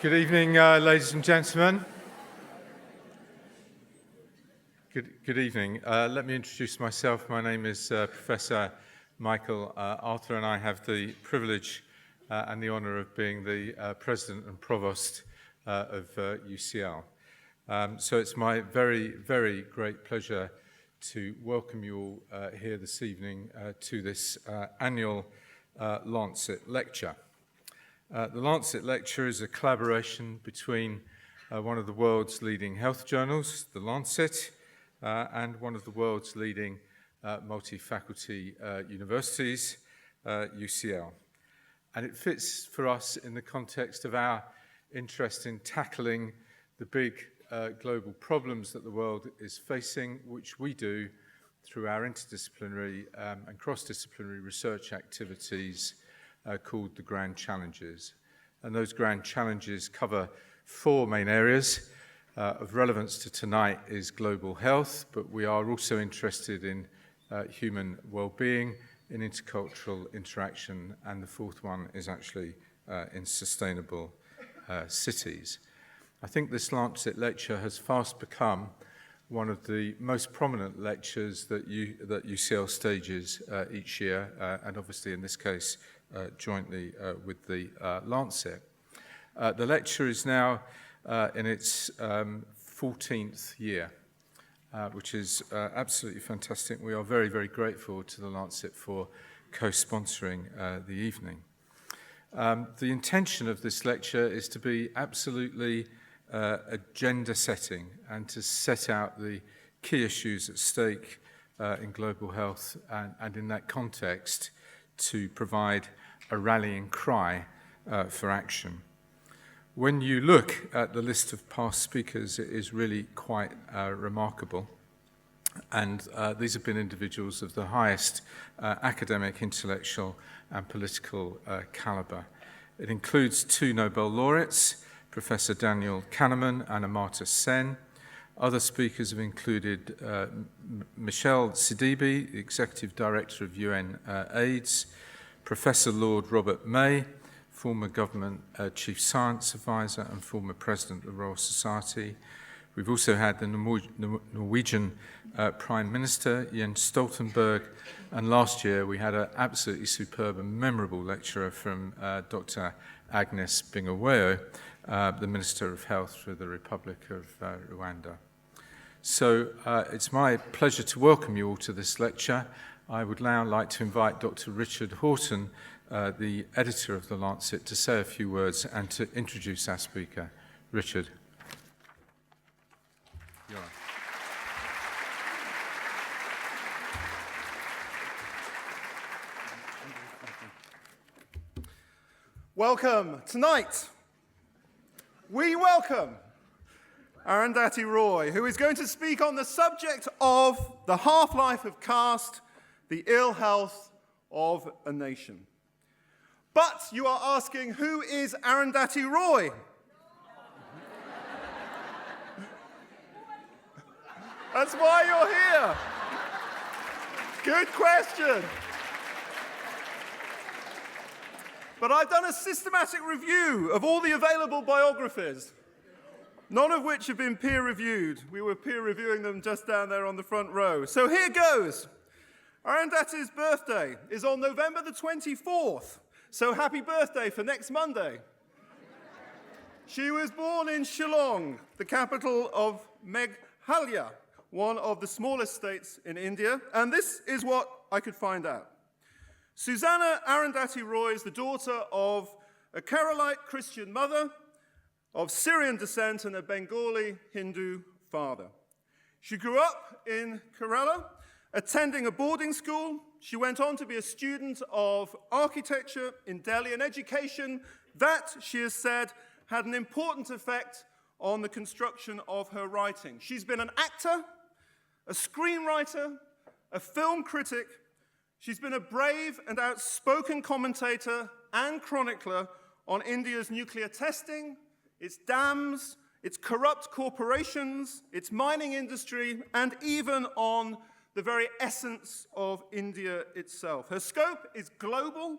Good evening, ladies and gentlemen. Good evening. Let me introduce myself. My name is Professor Michael Arthur, and I have the privilege and the honour of being the President and Provost of UCL. So it's my very, very great pleasure to welcome you all here this evening to this annual Lancet Lecture. The Lancet Lecture is a collaboration between one of the world's leading health journals, The Lancet, and one of the world's leading multi-faculty universities, UCL. And it fits for us in the context of our interest in tackling the big global problems that the world is facing, which we do through our interdisciplinary and cross-disciplinary research activities called the Grand Challenges. And those Grand Challenges cover four main areas. Of relevance to tonight is global health, but we are also interested in human well-being, in intercultural interaction, and the fourth one is actually in sustainable cities. I think this Lancet Lecture has fast become one of the most prominent lectures that UCL stages each year, and obviously in this case jointly with the Lancet. The lecture is now in its 14th year, which is absolutely fantastic. We are very, very grateful to the Lancet for co-sponsoring the evening. The intention of this lecture is to be absolutely agenda setting and to set out the key issues at stake in global health and in that context to provide a rallying cry for action. When you look at the list of past speakers, it is really quite remarkable. And these have been individuals of the highest academic, intellectual, and political caliber. It includes two Nobel laureates, Professor Daniel Kahneman and Amartya Sen. Other speakers have included Michelle Sidibe, the Executive Director of UN AIDS, Professor Lord Robert May, former government chief science advisor and former president of the Royal Society. We've also had the Norwegian Prime Minister, Jens Stoltenberg, and last year we had an absolutely superb and memorable lecturer from Dr. Agnes Bingawayo, the Minister of Health for the Republic of Rwanda. So it's my pleasure to welcome you all to this lecture. I would now like to invite Dr. Richard Horton, the editor of The Lancet, to say a few words and to introduce our speaker. Richard. You're on. Welcome. Tonight, we welcome Arundhati Roy, who is going to speak on the subject of the half-life of caste, the ill health of a nation. But you are asking, who is Arundhati Roy? That's why you're here. Good question. But I've done a systematic review of all the available biographies, none of which have been peer-reviewed. We were peer-reviewing them just down there on the front row. So here goes. Arundhati's birthday is on November the 24th, so happy birthday for next Monday. She was born in Shillong, the capital of Meghalaya, one of the smallest states in India, and this is what I could find out. Susanna Arundhati Roy is the daughter of a Keralite Christian mother, of Syrian descent, and a Bengali Hindu father. She grew up in Kerala, attending a boarding school. She went on to be a student of architecture in Delhi, an education that, she has said, had an important effect on the construction of her writing. She's been an actor, a screenwriter, a film critic. She's been a brave and outspoken commentator and chronicler on India's nuclear testing, its dams, its corrupt corporations, its mining industry, and even on the very essence of India itself. Her scope is global,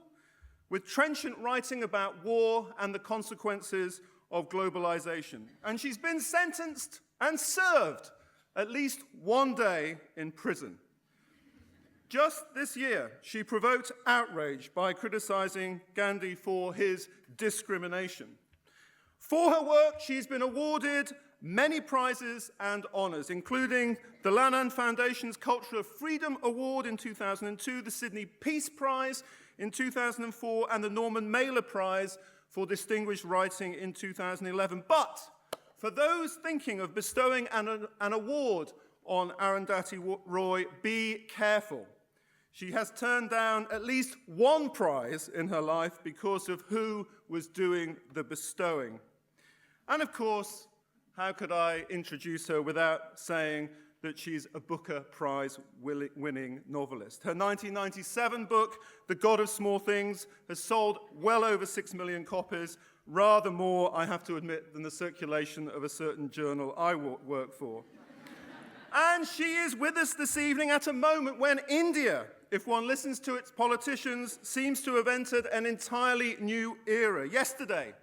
with trenchant writing about war and the consequences of globalization. And she's been sentenced and served at least one day in prison. Just this year, she provoked outrage by criticizing Gandhi for his discrimination. For her work, she's been awarded many prizes and honors, including the Lannan Foundation's Culture of Freedom Award in 2002, the Sydney Peace Prize in 2004, and the Norman Mailer Prize for Distinguished Writing in 2011. But for those thinking of bestowing an award on Arundhati Roy, be careful. She has turned down at least one prize in her life because of who was doing the bestowing. And of course, how could I introduce her without saying that she's a Booker Prize winning novelist? Her 1997 book, The God of Small Things, has sold well over 6 million copies, rather more, I have to admit, than the circulation of a certain journal I work for. And she is with us this evening at a moment when India, if one listens to its politicians, seems to have entered an entirely new era. Yesterday,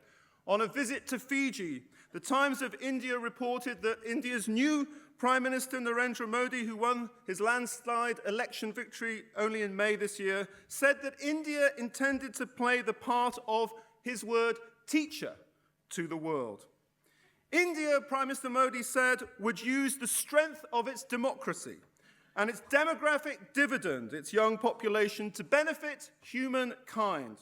on a visit to Fiji, the Times of India reported that India's new Prime Minister Narendra Modi, who won his landslide election victory only in May this year, said that India intended to play the part of, his word, teacher to the world. India, Prime Minister Modi said, would use the strength of its democracy and its demographic dividend, its young population, to benefit humankind.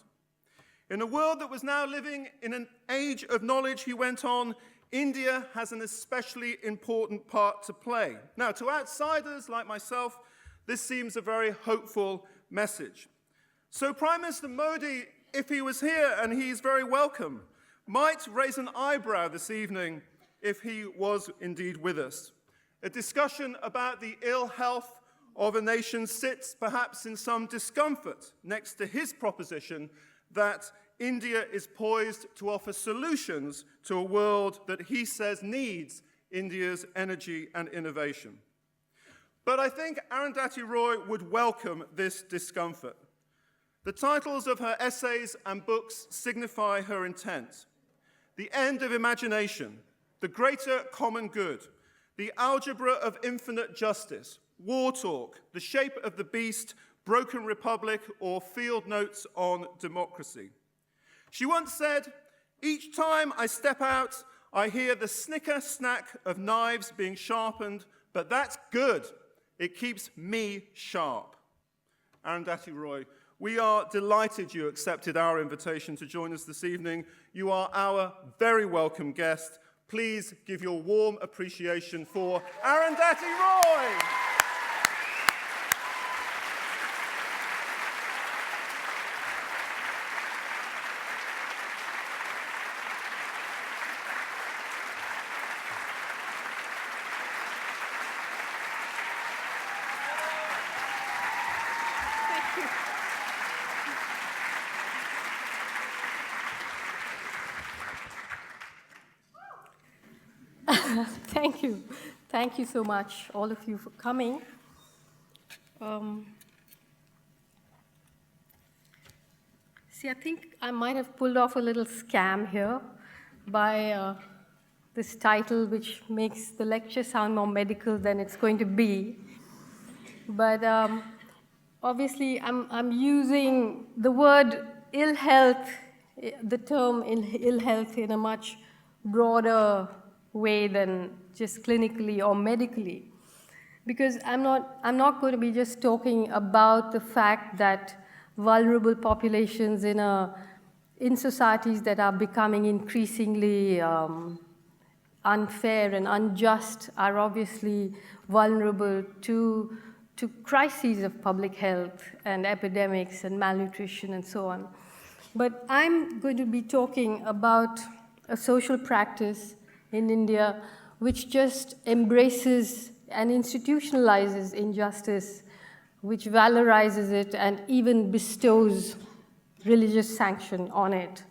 In a world that was now living in an age of knowledge, he went on, India has an especially important part to play. Now, to outsiders like myself, this seems a very hopeful message. So Prime Minister Modi, if he was here, and he's very welcome, might raise an eyebrow this evening if he was indeed with us. A discussion about the ill health of a nation sits perhaps in some discomfort next to his proposition that India is poised to offer solutions to a world that he says needs India's energy and innovation. But I think Arundhati Roy would welcome this discomfort. The titles of her essays and books signify her intent. The End of Imagination, The Greater Common Good, The Algebra of Infinite Justice, War Talk, The Shape of the Beast, Broken Republic, or Field Notes on Democracy. She once said, each time I step out, I hear the snicker-snack of knives being sharpened, but that's good. It keeps me sharp. Arundhati Roy, we are delighted you accepted our invitation to join us this evening. You are our very welcome guest. Please give your warm appreciation for Arundhati Roy. Thank you. Thank you so much, all of you, for coming. See, I think I might have pulled off a little scam here by this title, which makes the lecture sound more medical than it's going to be. But obviously, I'm using the word ill health, the term ill health, in a much broader way than just clinically or medically, because I'm not going to be just talking about the fact that vulnerable populations in societies that are becoming increasingly unfair and unjust are obviously vulnerable to crises of public health and epidemics and malnutrition and so on. But I'm going to be talking about a social practice in India which just embraces and institutionalizes injustice, which valorizes it and even bestows religious sanction on it.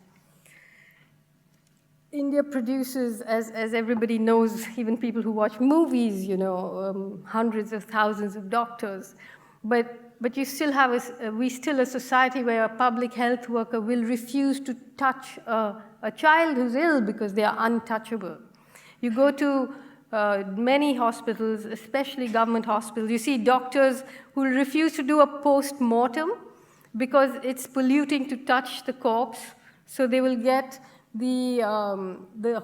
India produces, as everybody knows, even people who watch movies, hundreds of thousands of doctors. But but you still have we still a society where a public health worker will refuse to touch a child who's ill because they are untouchable. You go to many hospitals, especially government hospitals, you see doctors who refuse to do a post-mortem because it's polluting to touch the corpse, so they will get the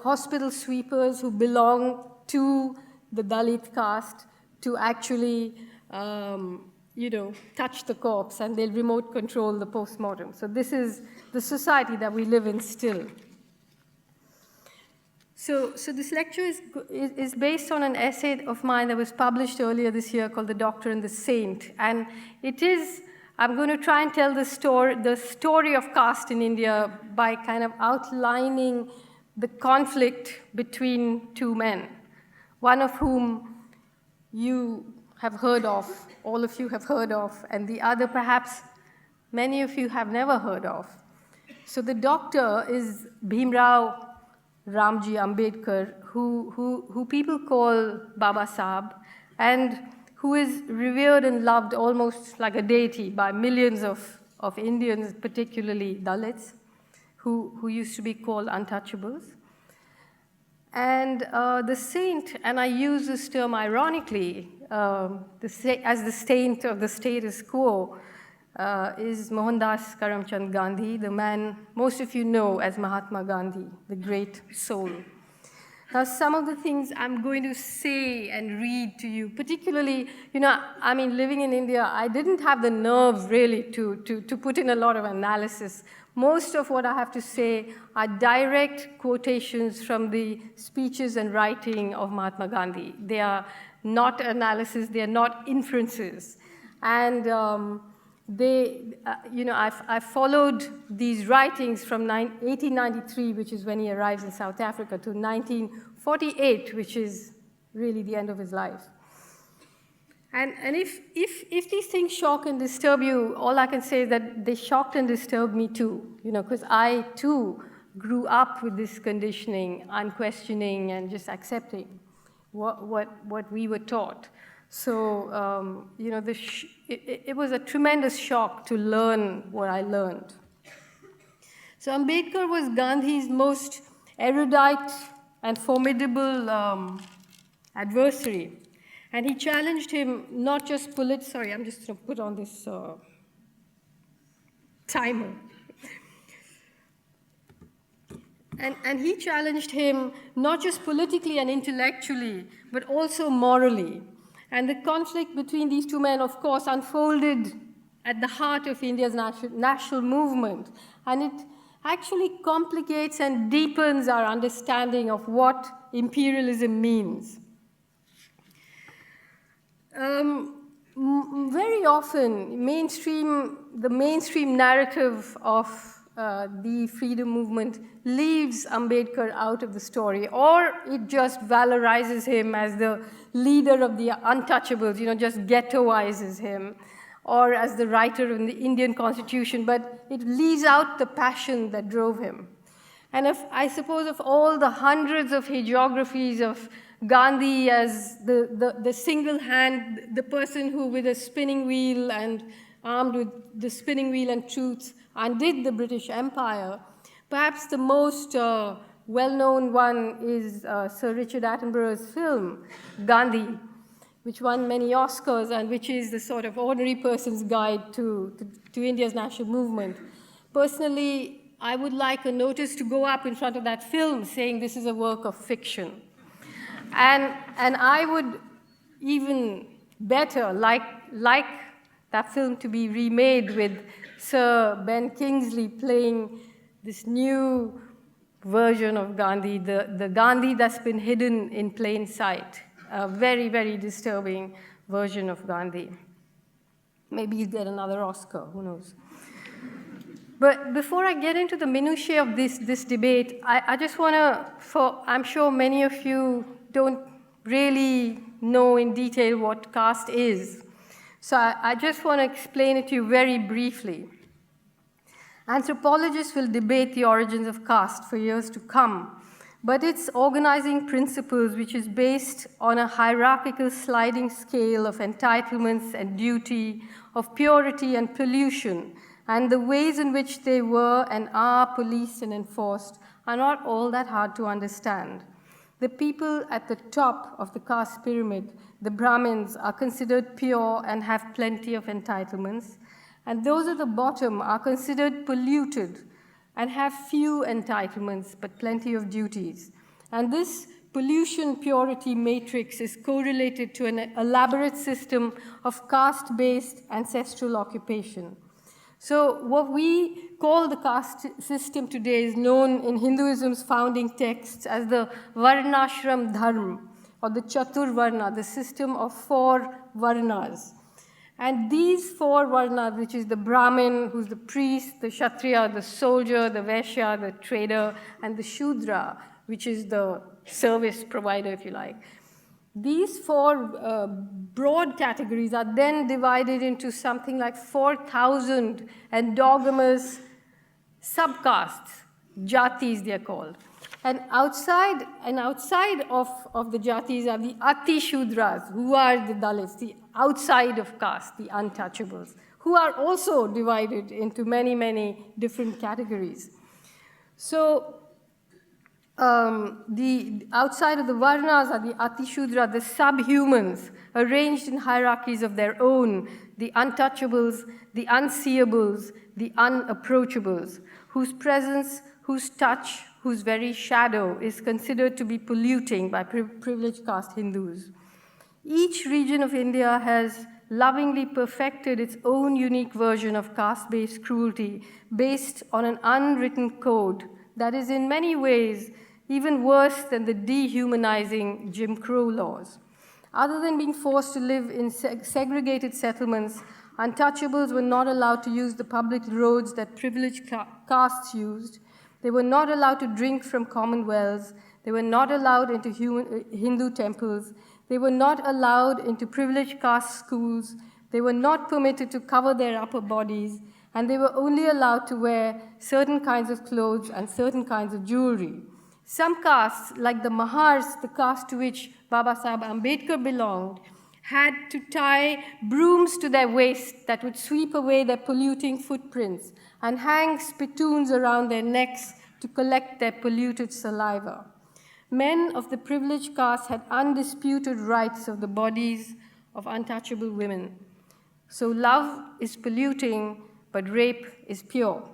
hospital sweepers who belong to the Dalit caste to actually touch the corpse, and they'll remote control the post-mortem. So this is the society that we live in still. So this lecture is based on an essay of mine that was published earlier this year called The Doctor and the Saint. And it is, I'm going to try and tell the story of caste in India by kind of outlining the conflict between two men, one of whom you have heard of, all of you have heard of, and the other perhaps many of you have never heard of. So the doctor is Bhimrao Ramji Ambedkar, who people call Baba Sahab, and who is revered and loved almost like a deity by millions of Indians, particularly Dalits, who used to be called untouchables. And the saint, and I use this term ironically, as the saint of the status quo, is Mohandas Karamchand Gandhi, the man most of you know as Mahatma Gandhi, the great soul. Now, some of the things I'm going to say and read to you, particularly, I mean, living in India, I didn't have the nerve really to put in a lot of analysis. Most of what I have to say are direct quotations from the speeches and writing of Mahatma Gandhi. They are not analysis, they are not inferences. And I followed these writings from 1893, which is when he arrives in South Africa, to 1948, which is really the end of his life. And if these things shock and disturb you, all I can say is that they shocked and disturbed me too, because I too grew up with this conditioning, unquestioning and just accepting what we were taught. So, it was a tremendous shock to learn what I learned. So Ambedkar was Gandhi's most erudite and formidable adversary. And he challenged him not just sorry, I'm just going to put on this timer. And he challenged him not just politically and intellectually, but also morally. And the conflict between these two men, of course, unfolded at the heart of India's national movement. And it actually complicates and deepens our understanding of what imperialism means. Very often, the mainstream narrative of the freedom movement leaves Ambedkar out of the story, or it just valorizes him as the leader of the untouchables, just ghettoizes him, or as the writer in the Indian Constitution, but it leaves out the passion that drove him. And I suppose of all the hundreds of hagiographies of Gandhi as the single hand, the person who with a spinning wheel and armed with the spinning wheel and truth undid the British Empire, perhaps the most well-known one is Sir Richard Attenborough's film, Gandhi, which won many Oscars and which is the sort of ordinary person's guide to India's national movement. Personally, I would like a notice to go up in front of that film saying this is a work of fiction. And I would even better like that film to be remade with Sir Ben Kingsley playing this new version of Gandhi, the Gandhi that's been hidden in plain sight, a very, very disturbing version of Gandhi. Maybe he'll get another Oscar, who knows. But before I get into the minutiae of this debate, I just want to, I'm sure many of you don't really know in detail what caste is. So I just want to explain it to you very briefly. Anthropologists will debate the origins of caste for years to come, but its organizing principles, which is based on a hierarchical sliding scale of entitlements and duty, of purity and pollution, and the ways in which they were and are policed and enforced are not all that hard to understand. The people at the top of the caste pyramid, the Brahmins, are considered pure and have plenty of entitlements, and those at the bottom are considered polluted and have few entitlements but plenty of duties. And this pollution-purity matrix is correlated to an elaborate system of caste-based ancestral occupation. So what we call the caste system today is known in Hinduism's founding texts as the Varnashram Dharma, or the Chatur Varna, the system of 4 Varnas. And these 4 Varnas, which is the Brahmin, who's the priest, the Kshatriya, the soldier, the Vaishya, the trader, and the Shudra, which is the service provider, if you like. These 4 broad categories are then divided into something like 4,000 endogamous subcastes, jatis they are called. And outside of the jatis are the Ati Shudras, who are the Dalits, the outside of caste, the untouchables, who are also divided into many, many different categories. So the outside of the Varnas are the Ati Shudra, the subhumans, arranged in hierarchies of their own, the untouchables, the unseeables, the unapproachables, whose presence, whose touch, whose very shadow is considered to be polluting by privileged caste Hindus. Each region of India has lovingly perfected its own unique version of caste-based cruelty based on an unwritten code that is in many ways even worse than the dehumanizing Jim Crow laws. Other than being forced to live in segregated settlements, untouchables were not allowed to use the public roads that privileged castes used. They were not allowed to drink from common wells. They were not allowed into Hindu temples. They were not allowed into privileged caste schools. They were not permitted to cover their upper bodies, and they were only allowed to wear certain kinds of clothes and certain kinds of jewelry. Some castes, like the Mahars, the caste to which Baba Saheb Ambedkar belonged, had to tie brooms to their waist that would sweep away their polluting footprints and hang spittoons around their necks to collect their polluted saliva. Men of the privileged caste had undisputed rights of the bodies of untouchable women. So love is polluting, but rape is pure.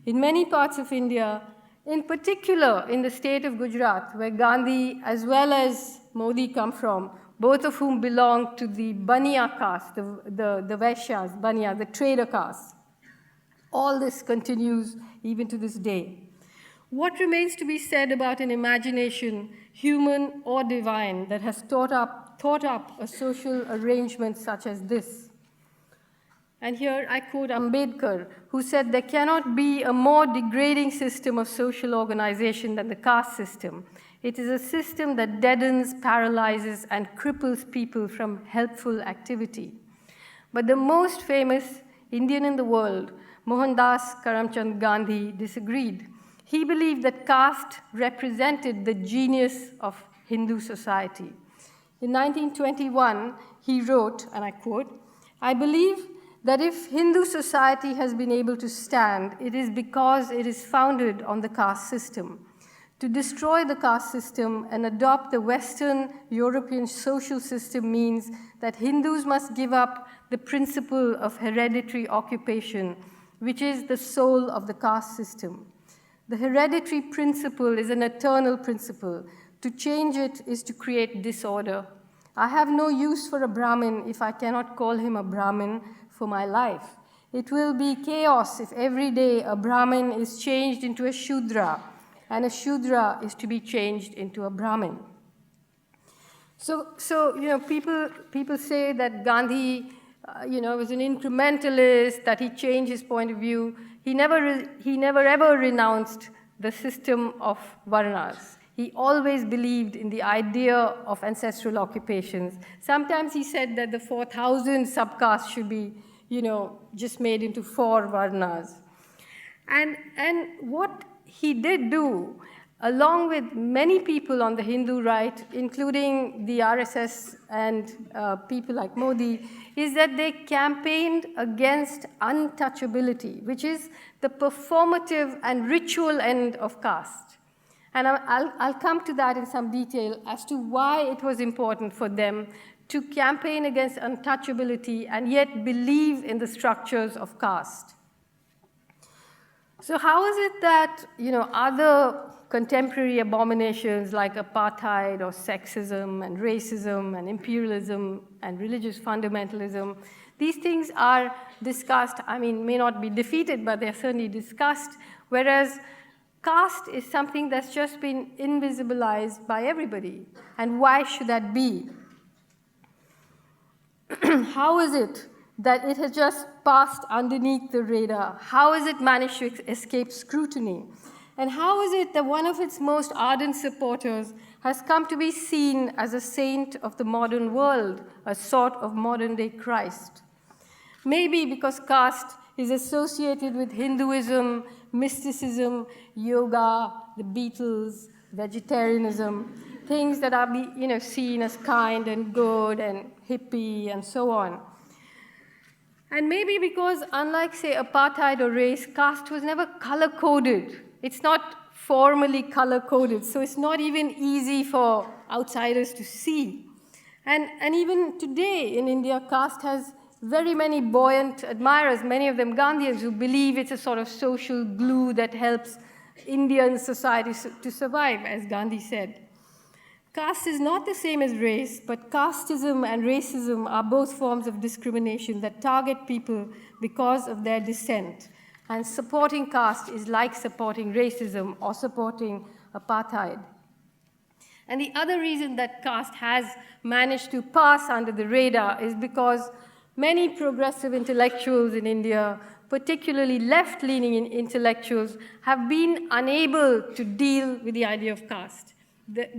In many parts of India, in particular in the state of Gujarat, where Gandhi as well as Modi come from, both of whom belong to the Baniya caste, the Vaishyas, Baniya, the trader caste. All this continues even to this day. What remains to be said about an imagination, human or divine, that has thought up a social arrangement such as this? And here I quote Ambedkar, who said, "There cannot be a more degrading system of social organization than the caste system. It is a system that deadens, paralyzes, and cripples people from helpful activity." But the most famous Indian in the world, Mohandas Karamchand Gandhi, disagreed. He believed that caste represented the genius of Hindu society. In 1921, he wrote, and I quote, "I believe that if Hindu society has been able to stand, it is because it is founded on the caste system. To destroy the caste system and adopt the Western European social system means that Hindus must give up the principle of hereditary occupation, which is the soul of the caste system. The hereditary principle is an eternal principle. To change it is to create disorder. I have no use for a Brahmin if I cannot call him a Brahmin for my life. It will be chaos if every day a Brahmin is changed into a Shudra, and a Shudra is to be changed into a Brahmin." So people say that Gandhi, was an incrementalist, that he changed his point of view. He never ever renounced the system of Varnas. He always believed in the idea of ancestral occupations. Sometimes he said that the 4,000 subcastes should be, just made into 4 Varnas. And what he did do, along with many people on the Hindu right, including the RSS and people like Modi, is that they campaigned against untouchability, which is the performative and ritual end of caste. And I'll come to that in some detail as to why it was important for them to campaign against untouchability and yet believe in the structures of caste. So how is it that, other contemporary abominations like apartheid or sexism and racism and imperialism and religious fundamentalism, these things are discussed, may not be defeated, but they're certainly discussed, whereas caste is something that's just been invisibilized by everybody. And why should that be? How is it that it has just passed underneath the radar? How has it managed to escape scrutiny? And how is it that one of its most ardent supporters has come to be seen as a saint of the modern world, a sort of modern-day Christ? Maybe because caste is associated with Hinduism, mysticism, yoga, the Beatles, vegetarianism, things that are seen as kind and good and hippie and so on. And maybe because, unlike, say, apartheid or race, caste was never color-coded. It's not formally color-coded, so it's not even easy for outsiders to see. And even today in India, caste has very many buoyant admirers, many of them Gandhians, who believe it's a sort of social glue that helps Indian society to survive, as Gandhi said. Caste is not the same as race, but casteism and racism are both forms of discrimination that target people because of their descent. And supporting caste is like supporting racism or supporting apartheid. And the other reason that caste has managed to pass under the radar is because many progressive intellectuals in India, particularly left-leaning intellectuals, have been unable to deal with the idea of caste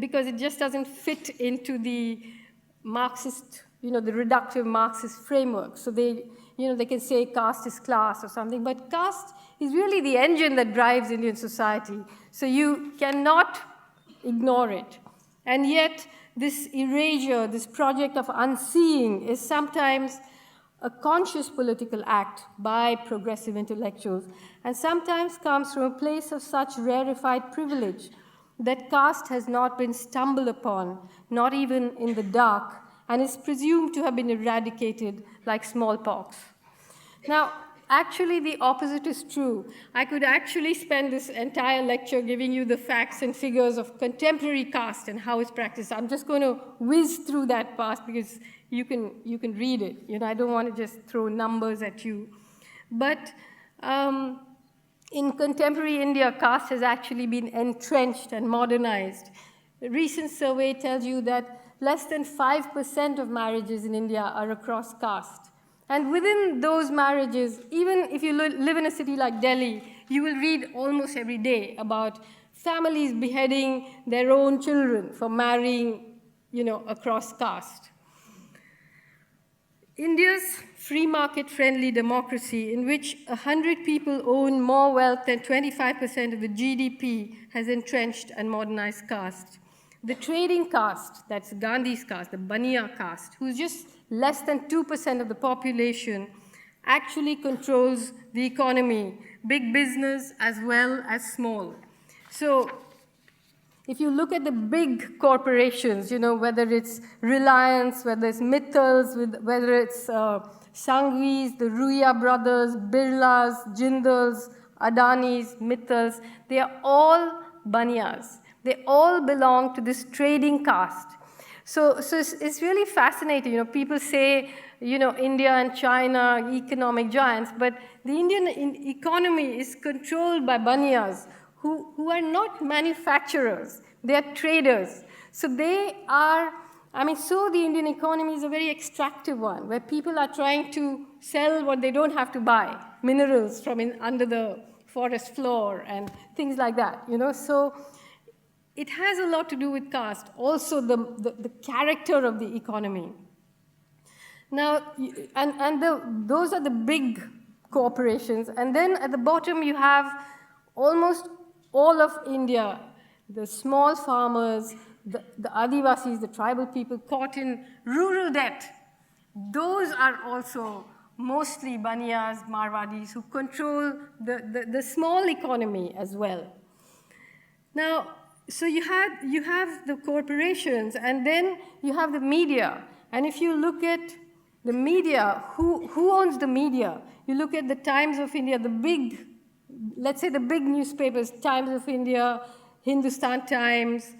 because it just doesn't fit into the Marxist, the reductive Marxist framework. So they can say caste is class or something, but caste is really the engine that drives Indian society. So you cannot ignore it. And yet, this erasure, this project of unseeing is sometimes a conscious political act by progressive intellectuals, and sometimes comes from a place of such rarefied privilege that caste has not been stumbled upon, not even in the dark, and is presumed to have been eradicated like smallpox. Now, actually, the opposite is true. I could actually spend this entire lecture giving you the facts and figures of contemporary caste and how it's practiced. I'm just going to whiz through that part because you can read it. I don't want to just throw numbers at you. But in contemporary India, caste has actually been entrenched and modernized. A recent survey tells you that less than 5% of marriages in India are across caste. And within those marriages, even if you live in a city like Delhi, you will read almost every day about families beheading their own children for marrying, across caste. India's free market-friendly democracy, in which 100 people own more wealth than 25% of the GDP, has entrenched and modernized caste. The trading caste, that's Gandhi's caste, the Baniya caste, who's just less than 2% of the population, actually controls the economy, big business as well as small. So if you look at the big corporations, whether it's Reliance, whether it's Mittals, whether it's Sanghvis, the Ruia brothers, Birlas, Jindals, Adanis, Mittals, they are all Baniyas. They all belong to this trading caste. So it's really fascinating. People say, India and China, economic giants, but the Indian economy is controlled by Baniyas, who are not manufacturers. They are traders. So they are, so the Indian economy is a very extractive one, where people are trying to sell what they don't have to buy, minerals from under the forest floor and things like that, So it has a lot to do with caste, also the character of the economy. Now, those are the big corporations. And then at the bottom, you have almost all of India, the small farmers, the Adivasis, the tribal people caught in rural debt. Those are also mostly Baniyas, Marwadis, who control the small economy as well. Now, so you have the corporations, and then you have the media. And if you look at the media, who owns the media? You look at the Times of India, the big, let's say the big newspapers, Times of India, Hindustan Times,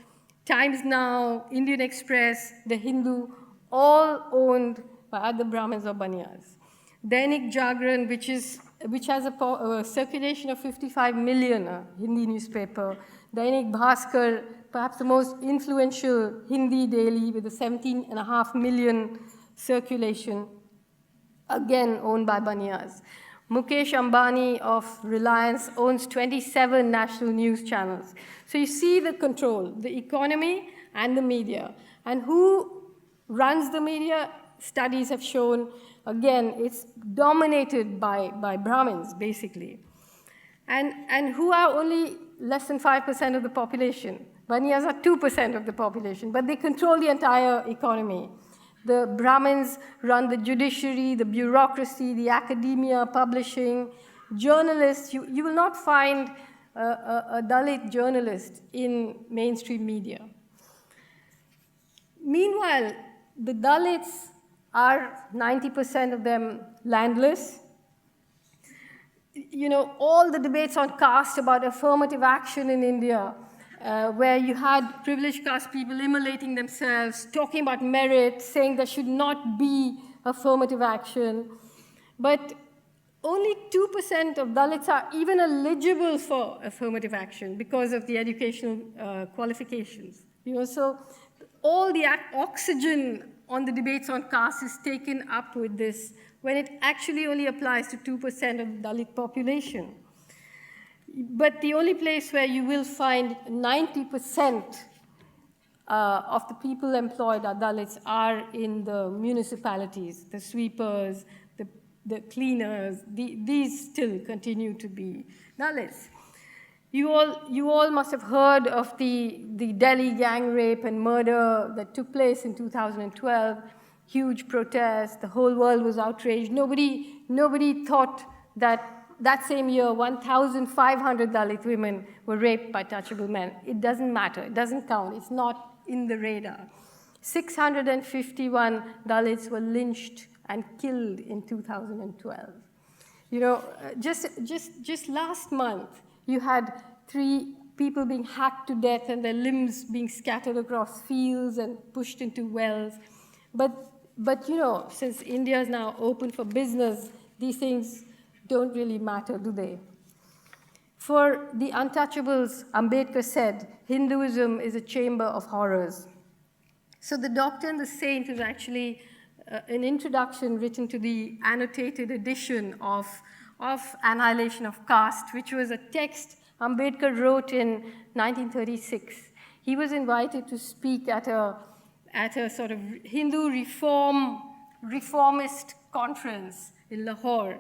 Times Now, Indian Express, The Hindu, all owned by other Brahmins or Baniyas. Dainik Jagran, which has a circulation of 55 million, a Hindi newspaper. Dainik Bhaskar, perhaps the most influential Hindi daily with a 17.5 million circulation, again owned by Baniyas. Mukesh Ambani of Reliance owns 27 national news channels. So you see the control, the economy and the media. And who runs the media? Studies have shown, again, it's dominated by Brahmins, basically. And who are only less than 5% of the population? Baniyas are 2% of the population, but they control the entire economy. The Brahmins run the judiciary, the bureaucracy, the academia, publishing, journalists. You will not find a Dalit journalist in mainstream media. Meanwhile, the Dalits are 90% of them landless. You know, all the debates on caste about affirmative action in India, where you had privileged caste people immolating themselves, talking about merit, saying there should not be affirmative action. But only 2% of Dalits are even eligible for affirmative action because of the educational qualifications. You know, so all the oxygen on the debates on caste is taken up with this, when it actually only applies to 2% of the Dalit population. But the only place where you will find 90% of the people employed are Dalits are in the municipalities, the sweepers, the cleaners. These still continue to be Dalits. You all must have heard of the Delhi gang rape and murder that took place in 2012. Huge protests, the whole world was outraged. Nobody thought that same year 1,500 Dalit women were raped by touchable men. It doesn't matter, it doesn't count, it's not in the radar. 651 Dalits were lynched and killed in 2012. You know, just last month, you had 3 people being hacked to death and their limbs being scattered across fields and pushed into wells. But you know, since India is now open for business, these things don't really matter, do they? For the untouchables, Ambedkar said, Hinduism is a chamber of horrors. So the Doctor and the Saint is actually an introduction written to the annotated edition of Annihilation of Caste, which was a text Ambedkar wrote in 1936. He was invited to speak at a sort of Hindu reformist conference in Lahore.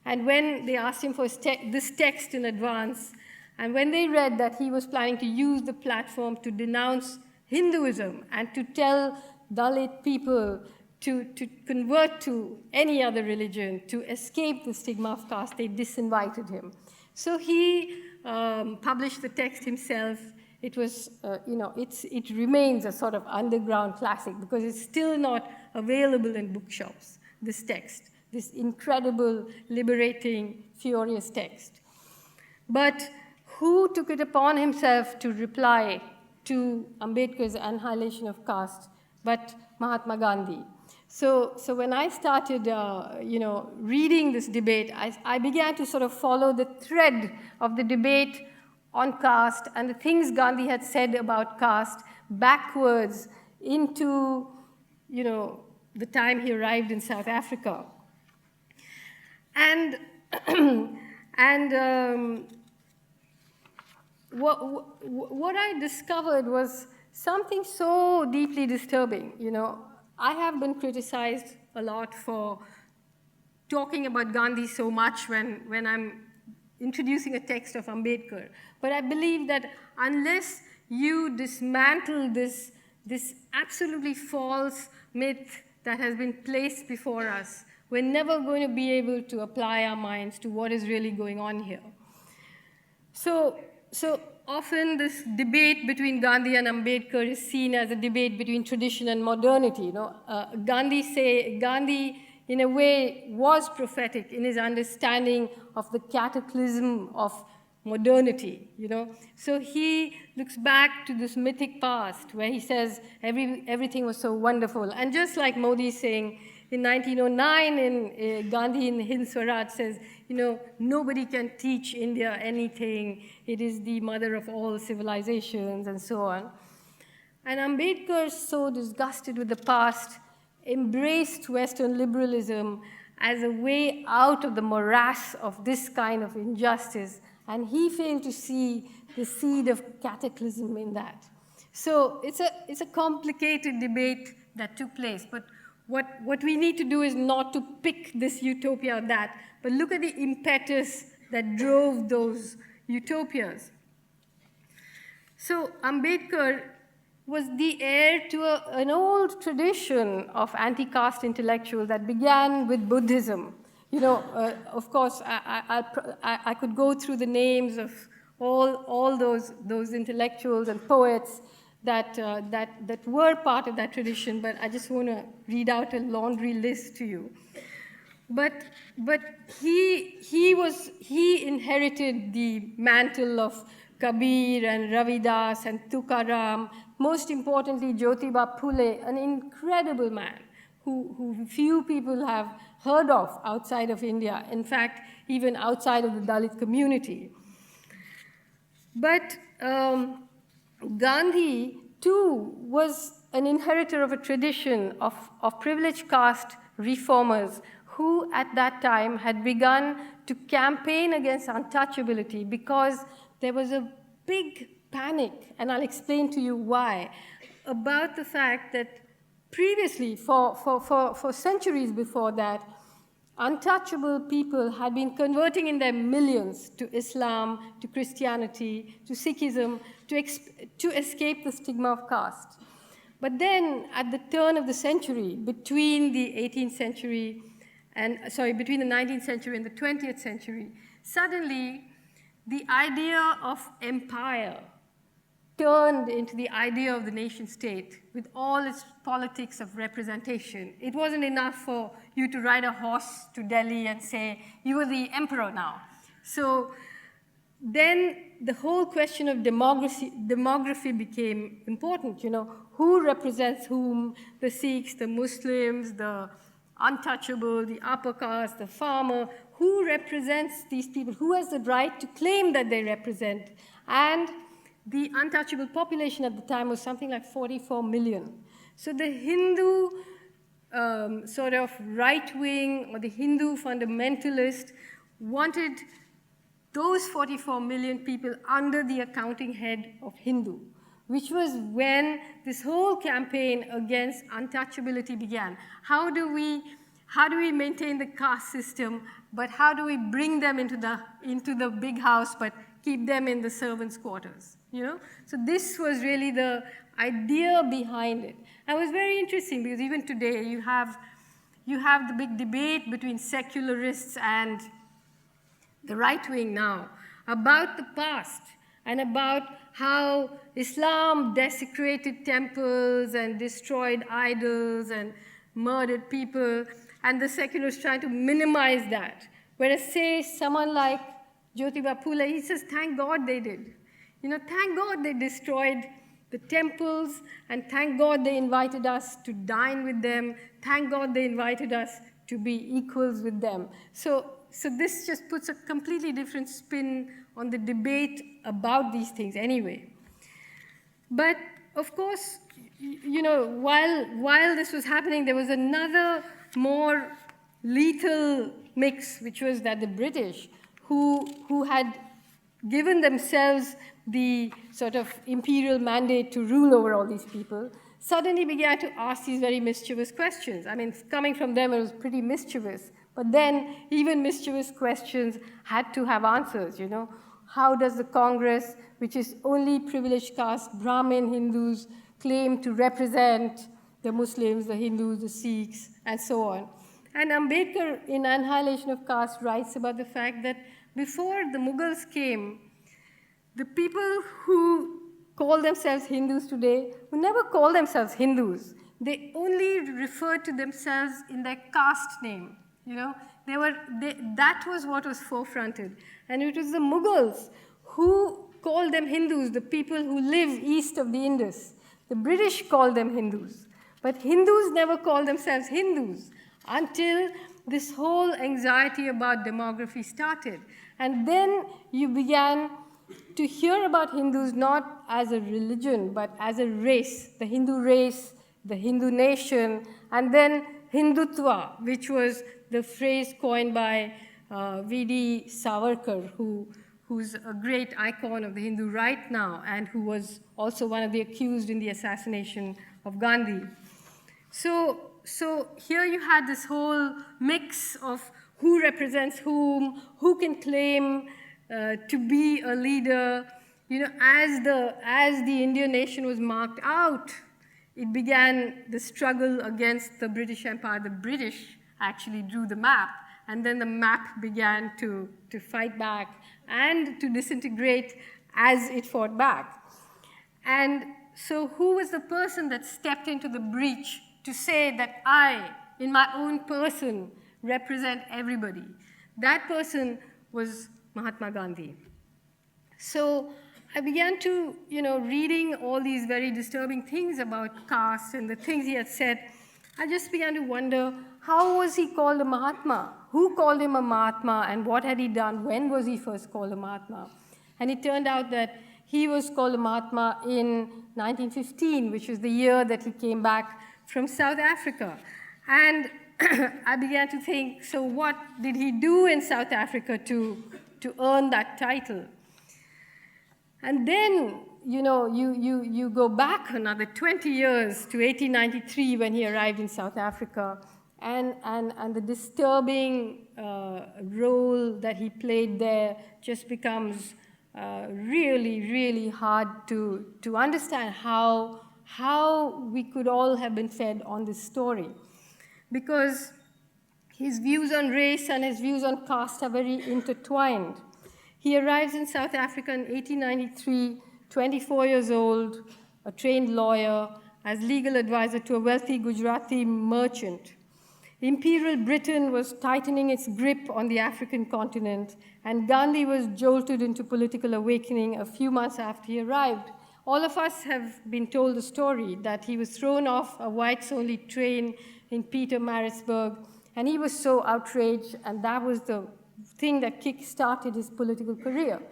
And when they asked him for this text in advance, and when they read that he was planning to use the platform to denounce Hinduism and to tell Dalit people to convert to any other religion, to escape the stigma of caste, they disinvited him. So he published the text himself. It was, you know, it remains a sort of underground classic because it's still not available in bookshops, this text, this incredible, liberating, furious text. But who took it upon himself to reply to Ambedkar's Annihilation of Caste but Mahatma Gandhi? So when I started, you know, reading this debate, I began to sort of follow the thread of the debate on caste and the things Gandhi had said about caste backwards into, you know, the time he arrived in South Africa. And what I discovered was something so deeply disturbing. You know, I have been criticized a lot for talking about Gandhi so much when I'm introducing a text of Ambedkar. But I believe that unless you dismantle this absolutely false myth that has been placed before us, we're never going to be able to apply our minds to what is really going on here. So often this debate between Gandhi and Ambedkar is seen as a debate between tradition and modernity. You know? Gandhi, in a way, was prophetic in his understanding of the cataclysm of modernity. You know? So he looks back to this mythic past where he says everything was so wonderful. And just like Modi is saying, in 1909, Gandhi in Hind Swaraj says, you know, nobody can teach India anything. It is the mother of all civilizations, and so on. And Ambedkar, so disgusted with the past, embraced Western liberalism as a way out of the morass of this kind of injustice, and he failed to see the seed of cataclysm in that. So it's a complicated debate that took place, but what we need to do is not to pick this utopia or that, but look at the impetus that drove those utopias. So Ambedkar was the heir to an old tradition of anti-caste intellectuals that began with Buddhism. You know, of course, I could go through the names of all those intellectuals and poets that were part of that tradition, but I just want to read out a laundry list to you. But he inherited the mantle of Kabir and Ravidas and Tukaram, most importantly Jyotiba Phule, an incredible man who few people have heard of outside of India, in fact, even outside of the Dalit community. But Gandhi, too, was an inheritor of a tradition of privileged caste reformers who, at that time, had begun to campaign against untouchability because there was a big panic, and I'll explain to you why, about the fact that previously, for centuries before that, untouchable people had been converting in their millions to Islam, to Christianity, to Sikhism, to escape the stigma of caste. But then, at the turn of the century, between the 19th century and the 20th century, suddenly the idea of empire turned into the idea of the nation state with all its politics of representation. It wasn't enough for you to ride a horse to Delhi and say, you are the emperor now. So then the whole question of demography became important. You know, who represents whom? The Sikhs, the Muslims, the untouchable, the upper caste, the farmer. Who represents these people? Who has the right to claim that they represent? And the untouchable population at the time was something like 44 million. So the Hindu sort of right-wing or the Hindu fundamentalist wanted those 44 million people under the accounting head of Hindu, which was when this whole campaign against untouchability began. How do we maintain the caste system, but how do we bring them into the big house, but keep them in the servants' quarters? You know? So this was really the idea behind it. And it was very interesting because even today you have the big debate between secularists and the right wing now about the past and about how Islam desecrated temples and destroyed idols and murdered people, and the secularists trying to minimize that. Whereas, say, someone like Jyotiba Phule, he says, thank God they did. You know, thank God they destroyed the temples, and thank God they invited us to dine with them. Thank God they invited us to be equals with them. So this just puts a completely different spin on the debate about these things anyway. But of course, you know, while this was happening, there was another more lethal mix, which was that the British, who had given themselves the sort of imperial mandate to rule over all these people, suddenly began to ask these very mischievous questions. I mean, coming from them, it was pretty mischievous. But then even mischievous questions had to have answers, you know. How does the Congress which is only privileged caste Brahmin Hindus claim to represent the Muslims, the Hindus, the Sikhs, and so on. And Ambedkar, in Annihilation of Caste, writes about the fact that before the Mughals came, the people who call themselves Hindus today, who never call themselves Hindus, they only refer to themselves in their caste name. You know, that was what was forefronted. And it was the Mughals who called them Hindus, the people who live east of the Indus. The British called them Hindus. But Hindus never called themselves Hindus until this whole anxiety about demography started. And then you began to hear about Hindus not as a religion, but as a race, the Hindu nation, and then Hindutva, which was the phrase coined by V.D. Savarkar, who's a great icon of the Hindu right now, and who was also one of the accused in the assassination of Gandhi. So here you had this whole mix of who represents whom, who can claim to be a leader. You know, as the Indian nation was marked out, it began the struggle against the British Empire. The British actually drew the map, and then the map began to fight back and to disintegrate as it fought back. And so who was the person that stepped into the breach to say that I, in my own person, represent everybody? That person was Mahatma Gandhi. So I began to, reading all these very disturbing things about caste and the things he had said. I just began to wonder, how was he called a Mahatma? Who called him a Mahatma, and what had he done? When was he first called a Mahatma? And it turned out that he was called a Mahatma in 1915, which was the year that he came back from South Africa. And I began to think, so what did he do in South Africa to earn that title? And then, you go back another 20 years to 1893 when he arrived in South Africa, and the disturbing role that he played there just becomes really, really hard to understand how we could all have been fed on this story. Because his views on race and his views on caste are very intertwined. He arrives in South Africa in 1893, 24 years old, a trained lawyer, as legal advisor to a wealthy Gujarati merchant. Imperial Britain was tightening its grip on the African continent, and Gandhi was jolted into political awakening a few months after he arrived. All of us have been told the story that he was thrown off a whites-only train in Pietermaritzburg, and he was so outraged, and that was the thing that kick-started his political career.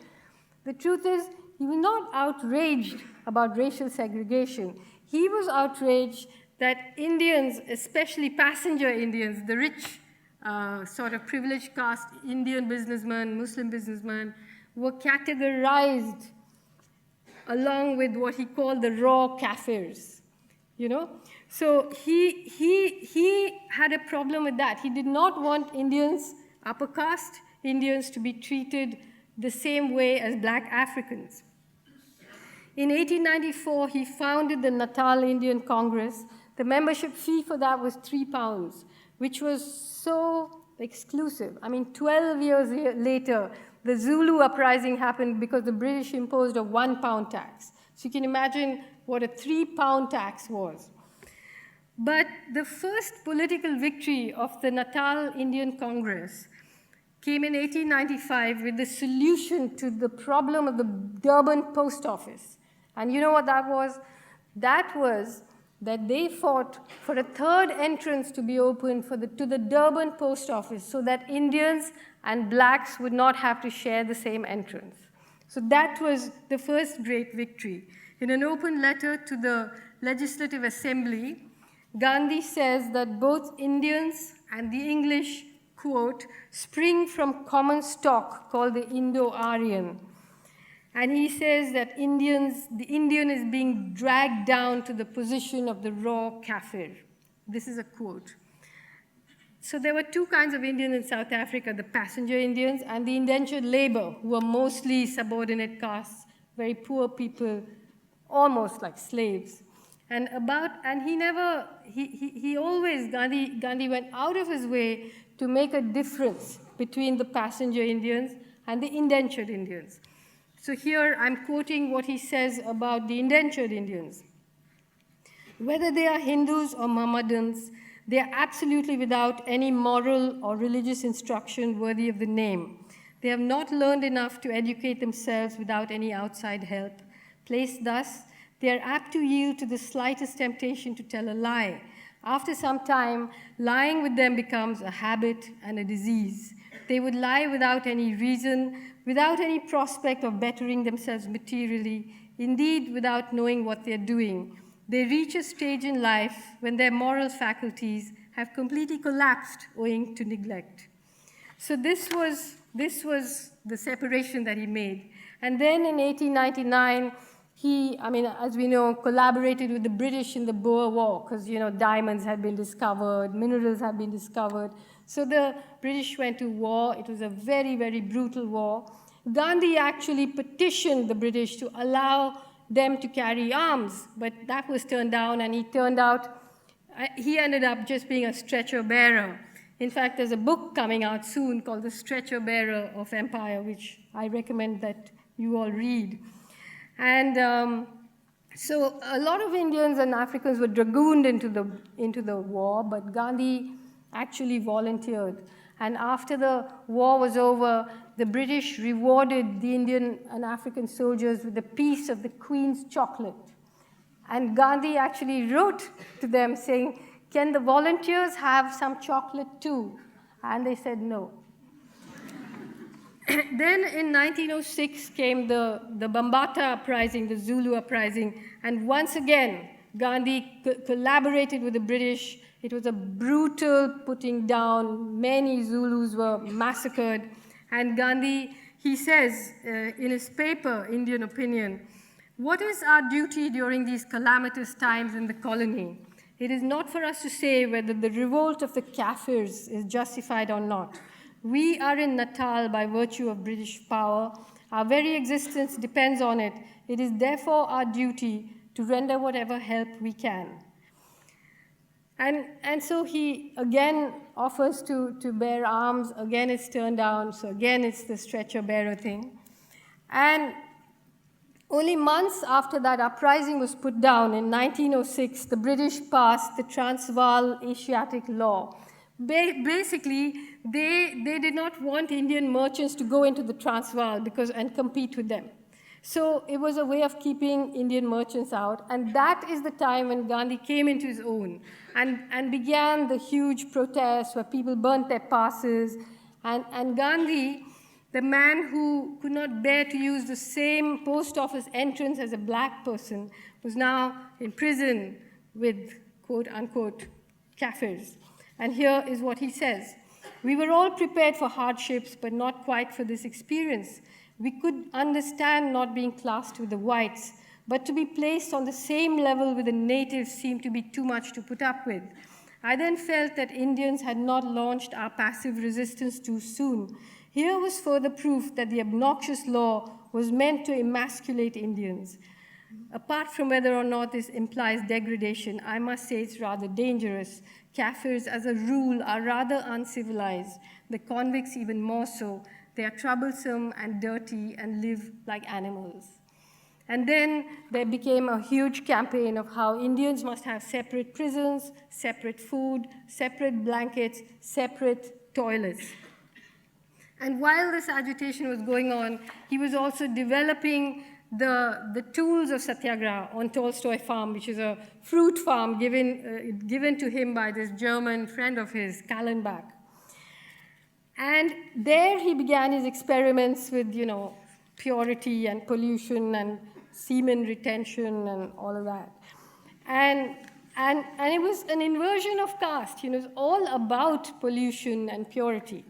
The truth is, he was not outraged about racial segregation. He was outraged that Indians, especially passenger Indians, the rich sort of privileged caste Indian businessmen, Muslim businessmen, were categorized along with what he called the raw Kafirs, So he had a problem with that. He did not want Indians, upper caste Indians, to be treated the same way as black Africans. In 1894, he founded the Natal Indian Congress. The membership fee for that was £3, which was so exclusive. I mean, 12 years later, the Zulu uprising happened because the British imposed a £1 tax. So you can imagine what a £3 tax was. But the first political victory of the Natal Indian Congress came in 1895 with the solution to the problem of the Durban post office. And you know what that was? That was that they fought for a third entrance to be opened to the Durban post office so that Indians and blacks would not have to share the same entrance. So that was the first great victory. In an open letter to the Legislative Assembly, Gandhi says that both Indians and the English, quote, spring from common stock called the Indo-Aryan. And he says that the Indian is being dragged down to the position of the raw Kafir. This is a quote. So there were two kinds of Indians in South Africa, the passenger Indians and the indentured labor, who were mostly subordinate castes, very poor people, almost like slaves. And he always, Gandhi went out of his way to make a difference between the passenger Indians and the indentured Indians. So here I'm quoting what he says about the indentured Indians. Whether they are Hindus or Mohammedans, they are absolutely without any moral or religious instruction worthy of the name. They have not learned enough to educate themselves without any outside help. Placed thus, they are apt to yield to the slightest temptation to tell a lie. After some time, lying with them becomes a habit and a disease. They would lie without any reason, without any prospect of bettering themselves materially, indeed without knowing what they are doing. They reach a stage in life when their moral faculties have completely collapsed owing to neglect. So this was the separation that he made. And then in 1899, he, as we know, collaborated with the British in the Boer War because, diamonds had been discovered, minerals had been discovered. So the British went to war. It was a very, very brutal war. Gandhi actually petitioned the British to allow them to carry arms, but that was turned down, and he ended up just being a stretcher bearer. In fact, there's a book coming out soon called The Stretcher Bearer of Empire, which I recommend that you all read. And so a lot of Indians and Africans were dragooned into the war, but Gandhi actually volunteered. And after the war was over, the British rewarded the Indian and African soldiers with a piece of the Queen's chocolate. And Gandhi actually wrote to them saying, "Can the volunteers have some chocolate too?" And they said no. Then in 1906 came the Bambata uprising, the Zulu uprising, and once again, Gandhi collaborated with the British. It was a brutal putting down. Many Zulus were massacred. And Gandhi, he says in his paper, Indian Opinion, "What is our duty during these calamitous times in the colony? It is not for us to say whether the revolt of the Kafirs is justified or not. We are in Natal by virtue of British power. Our very existence depends on it. It is therefore our duty to render whatever help we can." And so he again offers to bear arms. Again, it's turned down. So again, it's the stretcher bearer thing. And only months after that uprising was put down in 1906, the British passed the Transvaal Asiatic Law. Basically, they did not want Indian merchants to go into the Transvaal and compete with them. So it was a way of keeping Indian merchants out. And that is the time when Gandhi came into his own and began the huge protests where people burnt their passes. And Gandhi, the man who could not bear to use the same post office entrance as a black person, was now in prison with, quote unquote, Kafirs. And here is what he says: "We were all prepared for hardships, but not quite for this experience. We could understand not being classed with the whites, but to be placed on the same level with the natives seemed to be too much to put up with. I then felt that Indians had not launched our passive resistance too soon. Here was further proof that the obnoxious law was meant to emasculate Indians. Apart from whether or not this implies degradation, I must say it's rather dangerous. Kafirs, as a rule, are rather uncivilized. The convicts even more so. They are troublesome and dirty and live like animals." And then there became a huge campaign of how Indians must have separate prisons, separate food, separate blankets, separate toilets. And while this agitation was going on, he was also developing the tools of satyagraha on Tolstoy Farm, which is a fruit farm given to him by this German friend of his, Kallenbach. And there he began his experiments with, purity and pollution and semen retention and all of that. And it was an inversion of caste. It was all about pollution and purity.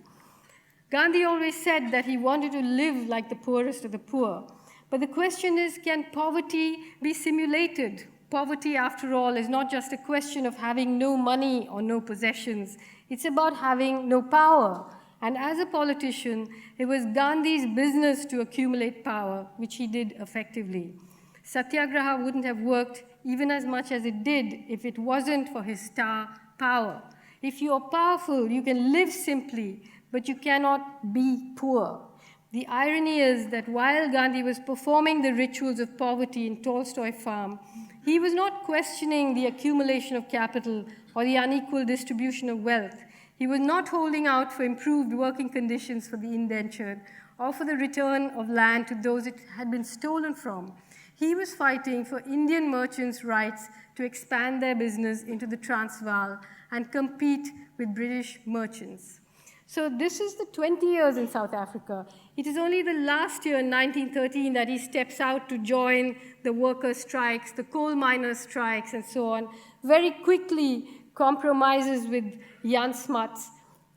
Gandhi always said that he wanted to live like the poorest of the poor. But the question is, can poverty be simulated? Poverty, after all, is not just a question of having no money or no possessions. It's about having no power. And as a politician, it was Gandhi's business to accumulate power, which he did effectively. Satyagraha wouldn't have worked even as much as it did if it wasn't for his star power. If you are powerful, you can live simply, but you cannot be poor. The irony is that while Gandhi was performing the rituals of poverty in Tolstoy farm, he was not questioning the accumulation of capital or the unequal distribution of wealth. He was not holding out for improved working conditions for the indentured or for the return of land to those it had been stolen from. He was fighting for Indian merchants' rights to expand their business into the Transvaal and compete with British merchants. So this is the 20 years in South Africa. It is only the last year, in 1913, that he steps out to join the worker strikes, the coal miner strikes, and so on, very quickly compromises with Jan Smuts,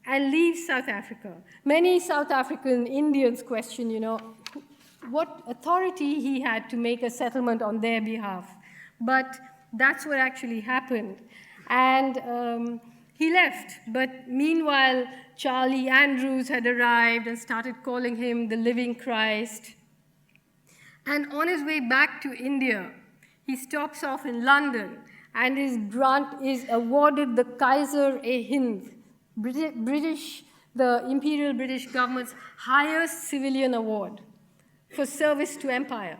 and leaves South Africa. Many South African Indians question, what authority he had to make a settlement on their behalf. But that's what actually happened. And he left. But meanwhile, Charlie Andrews had arrived and started calling him the living Christ. And on his way back to India, he stops off in London and is awarded the Kaiser-e-Hind, the Imperial British government's highest civilian award for service to empire,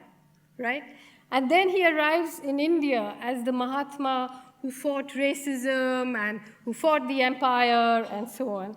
right? And then he arrives in India as the Mahatma who fought racism and who fought the empire and so on,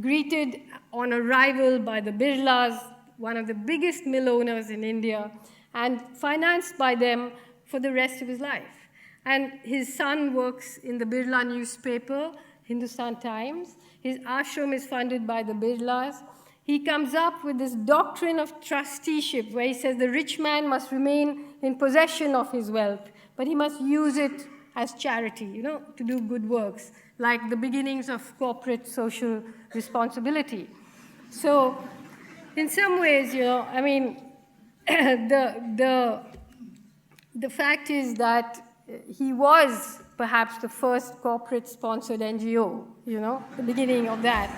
greeted on arrival by the Birlas, one of the biggest mill owners in India, and financed by them for the rest of his life. And his son works in the Birla newspaper, Hindustan Times. His ashram is funded by the Birlas. He comes up with this doctrine of trusteeship, where he says the rich man must remain in possession of his wealth, but he must use it as charity, to do good works, like the beginnings of corporate social responsibility. So in some ways, the fact is that he was perhaps the first corporate-sponsored NGO, the beginning of that.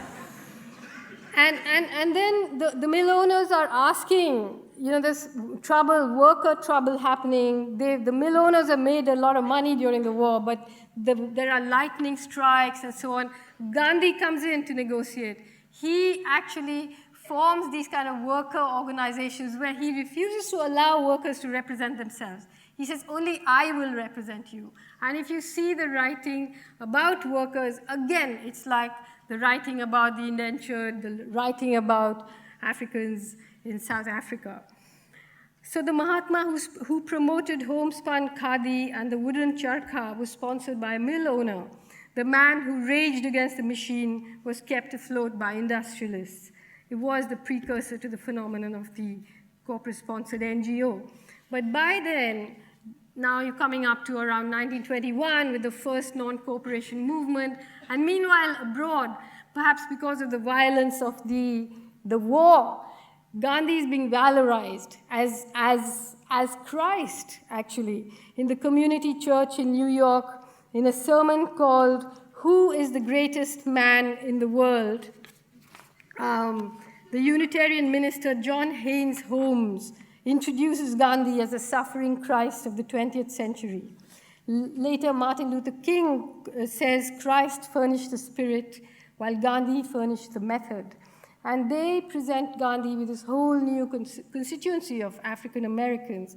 And then the mill owners are asking, there's worker trouble happening. The mill owners have made a lot of money during the war, but there are lightning strikes and so on. Gandhi comes in to negotiate. He actually forms these kind of worker organizations where he refuses to allow workers to represent themselves. He says, only I will represent you. And if you see the writing about workers, again, it's like the writing about the indentured, the writing about Africans in South Africa. So the Mahatma who promoted homespun khadi and the wooden charkha was sponsored by a mill owner. The man who raged against the machine was kept afloat by industrialists. It was the precursor to the phenomenon of the corporate-sponsored NGO. But by then, now you're coming up to around 1921 with the first non-corporation movement. And meanwhile, abroad, perhaps because of the violence of the war, Gandhi is being valorized as Christ, actually, in the community church in New York, in a sermon called Who is the Greatest Man in the World? The Unitarian minister John Haynes Holmes introduces Gandhi as a suffering Christ of the 20th century. Later, Martin Luther King says Christ furnished the spirit, while Gandhi furnished the method. And they present Gandhi with this whole new constituency of African Americans,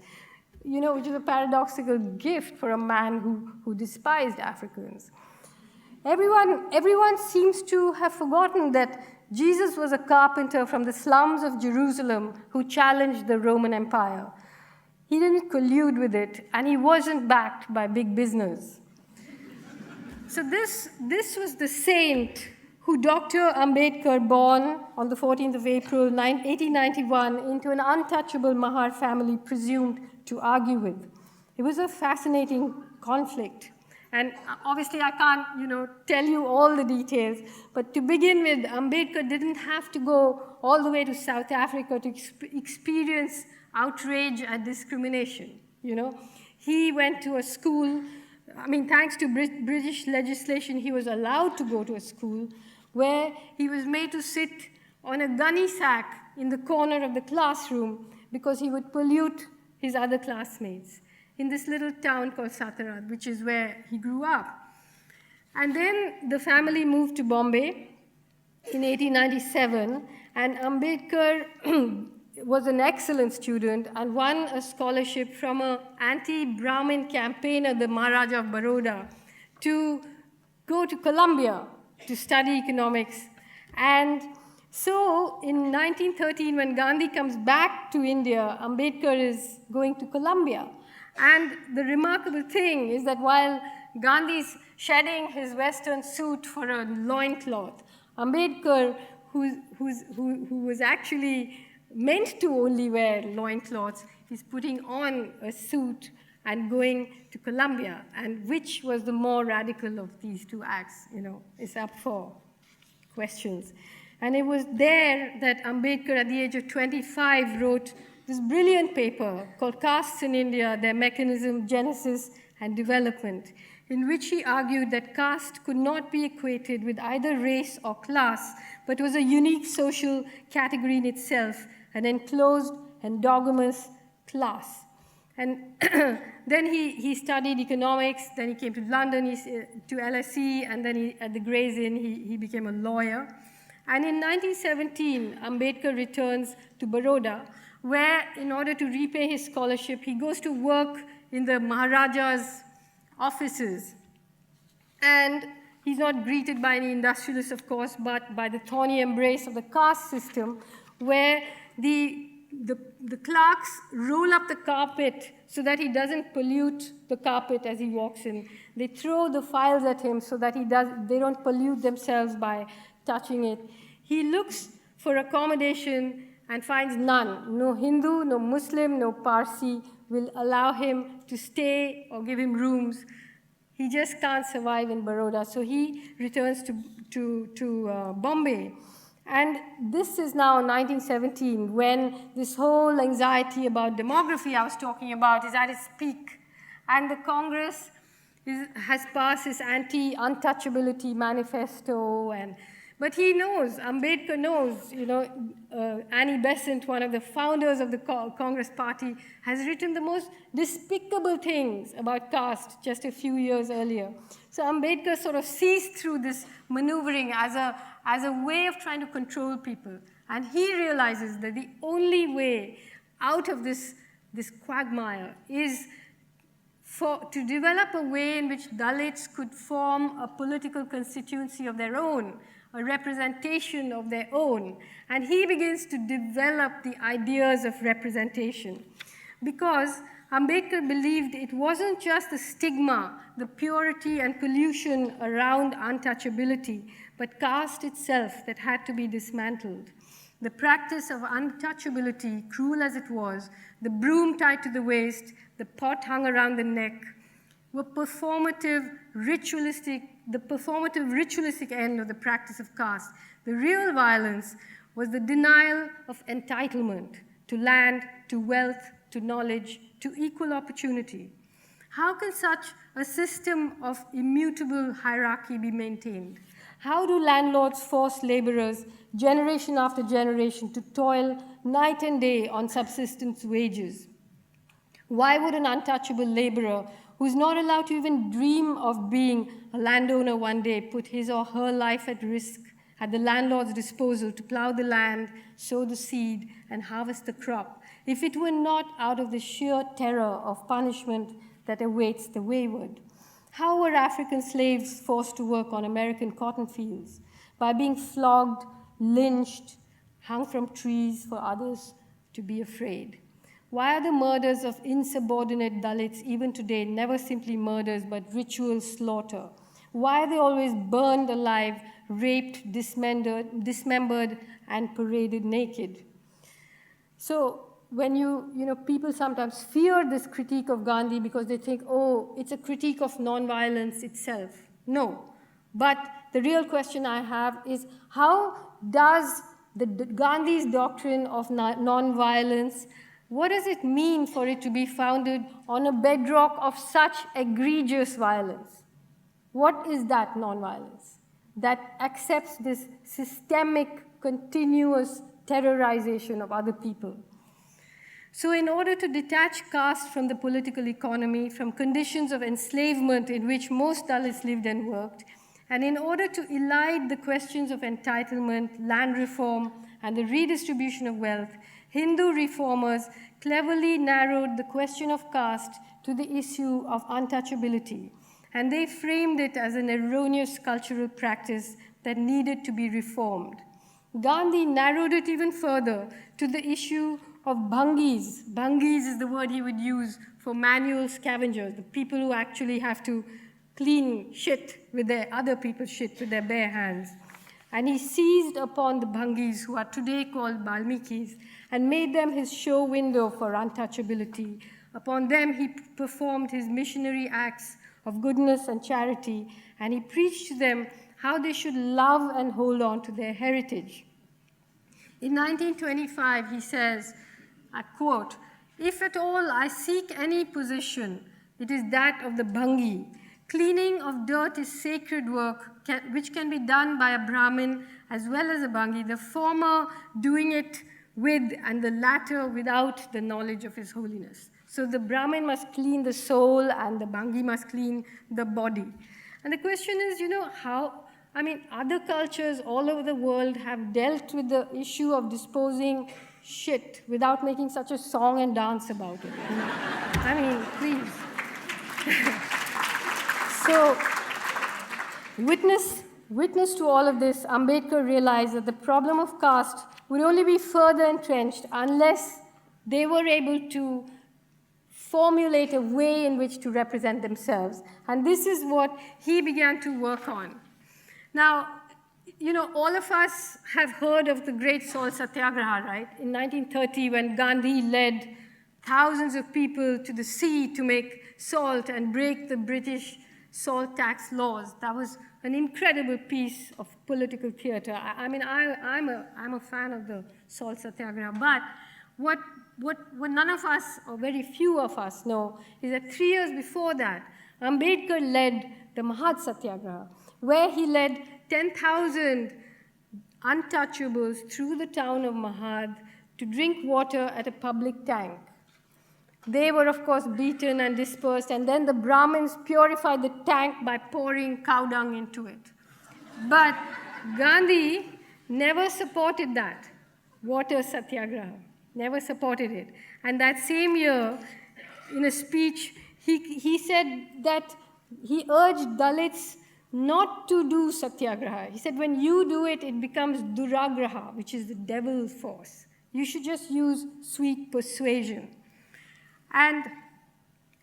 which is a paradoxical gift for a man who despised Africans. Everyone seems to have forgotten that Jesus was a carpenter from the slums of Jerusalem who challenged the Roman Empire. He didn't collude with it, and he wasn't backed by big business. So this was the saint who Dr. Ambedkar, born on the 14th of April, 1891, into an untouchable Mahar family, presumed to argue with. It was a fascinating conflict. And obviously, I can't, tell you all the details. But to begin with, Ambedkar didn't have to go all the way to South Africa to experience outrage and discrimination. He went to a school. Thanks to British legislation, he was allowed to go to a school where he was made to sit on a gunny sack in the corner of the classroom because he would pollute his other classmates in this little town called Satarad, which is where he grew up. And then the family moved to Bombay in 1897, and Ambedkar was an excellent student and won a scholarship from an anti-Brahmin campaigner, the Maharaja of Baroda, to go to Columbia to study economics. And so in 1913, when Gandhi comes back to India, Ambedkar is going to Columbia. And the remarkable thing is that while Gandhi's shedding his Western suit for a loincloth, Ambedkar, who was actually meant to only wear loincloths, is putting on a suit and going to Columbia. And which was the more radical of these two acts, is up for questions. And it was there that Ambedkar, at the age of 25, wrote this brilliant paper called Castes in India, Their Mechanism, Genesis, and Development, in which he argued that caste could not be equated with either race or class, but was a unique social category in itself, an enclosed, endogamous class. And then he studied economics, then he came to London, to LSE, and then at the Gray's Inn, he became a lawyer. And in 1917, Ambedkar returns to Baroda, where, in order to repay his scholarship, he goes to work in the Maharaja's offices. And he's not greeted by any industrialists, of course, but by the thorny embrace of the caste system, where the clerks roll up the carpet so that he doesn't pollute the carpet as he walks in. They throw the files at him so that they don't pollute themselves by touching it. He looks for accommodation and finds none. No Hindu, no Muslim, no Parsi will allow him to stay or give him rooms. He just can't survive in Baroda, so he returns to Bombay. And this is now 1917, when this whole anxiety about demography I was talking about is at its peak. And the Congress has passed its anti-untouchability manifesto, but he knows, Ambedkar knows, Annie Besant, one of the founders of the Congress Party, has written the most despicable things about caste just a few years earlier. So Ambedkar sort of sees through this maneuvering as a way of trying to control people. And he realizes that the only way out of this quagmire is to develop a way in which Dalits could form a political constituency of their own, a representation of their own. And he begins to develop the ideas of representation. Because Ambedkar believed it wasn't just the stigma, the purity and pollution around untouchability, but caste itself that had to be dismantled. The practice of untouchability, cruel as it was, the broom tied to the waist, the pot hung around the neck, were the performative, ritualistic end of the practice of caste. The real violence was the denial of entitlement to land, to wealth, to knowledge, to equal opportunity. How can such a system of immutable hierarchy be maintained? How do landlords force laborers, generation after generation, to toil night and day on subsistence wages? Why would an untouchable laborer who's not allowed to even dream of being a landowner one day put his or her life at risk at the landlord's disposal to plow the land, sow the seed, and harvest the crop, if it were not out of the sheer terror of punishment that awaits the wayward? How were African slaves forced to work on American cotton fields? By being flogged, lynched, hung from trees for others to be afraid. Why are the murders of insubordinate Dalits even today never simply murders but ritual slaughter? Why are they always burned alive, raped, dismembered, and paraded naked? So when people sometimes fear this critique of Gandhi because they think, oh, it's a critique of nonviolence itself. No. But the real question I have is, how does Gandhi's doctrine of nonviolence, what does it mean for it to be founded on a bedrock of such egregious violence? What is that nonviolence? that accepts this systemic, continuous terrorization of other people. So in order to detach caste from the political economy, from conditions of enslavement in which most Dalits lived and worked, and in order to elide the questions of entitlement, land reform, and the redistribution of wealth, Hindu reformers cleverly narrowed the question of caste to the issue of untouchability, and they framed it as an erroneous cultural practice that needed to be reformed. Gandhi narrowed it even further to the issue of bhangis. Bhangis is the word he would use for manual scavengers, the people who actually have to clean shit with their other people's shit with their bare hands. And he seized upon the bhangis, who are today called Balmikis, and made them his show window for untouchability. Upon them he performed his missionary acts of goodness and charity, and he preached to them how they should love and hold on to their heritage. In 1925, he says, I quote, "If at all I seek any position, it is that of the bhangi. Cleaning of dirt is sacred work which can be done by a Brahmin as well as a bhangi, the former doing it with and the latter without the knowledge of His Holiness." So the Brahmin must clean the soul and the bhangi must clean the body. And the question is, other cultures all over the world have dealt with the issue of disposing shit without making such a song and dance about it. Please. So, witness to all of this, Ambedkar realized that the problem of caste would only be further entrenched unless they were able to formulate a way in which to represent themselves. And this is what he began to work on. Now, all of us have heard of the Great Salt Satyagraha, right? In 1930, when Gandhi led thousands of people to the sea to make salt and break the British salt tax laws. That was an incredible piece of political theater. I'm a fan of the salt satyagraha, but what none of us, or very few of us, know is that 3 years before that, Ambedkar led the Mahad Satyagraha, where he led 10,000 untouchables through the town of Mahad to drink water at a public tank. They were, of course, beaten and dispersed, and then the Brahmins purified the tank by pouring cow dung into it. But Gandhi never supported that, water satyagraha, never supported it. And that same year, in a speech, he said that he urged Dalits not to do satyagraha. He said, when you do it, it becomes duragraha, which is the devil force. You should just use sweet persuasion. And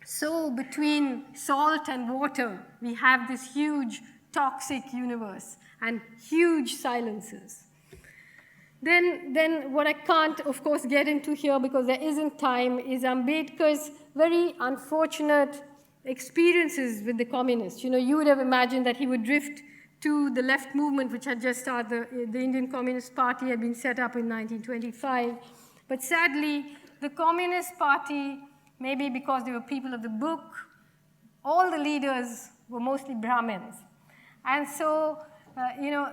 so between salt and water, we have this huge toxic universe and huge silences. Then what I can't, of course, get into here because there isn't time is Ambedkar's very unfortunate experiences with the communists. You would have imagined that he would drift to the left movement, which had just started. The Indian Communist Party had been set up in 1925. But sadly, the Communist Party, maybe because they were people of the book, all the leaders were mostly Brahmins. And so,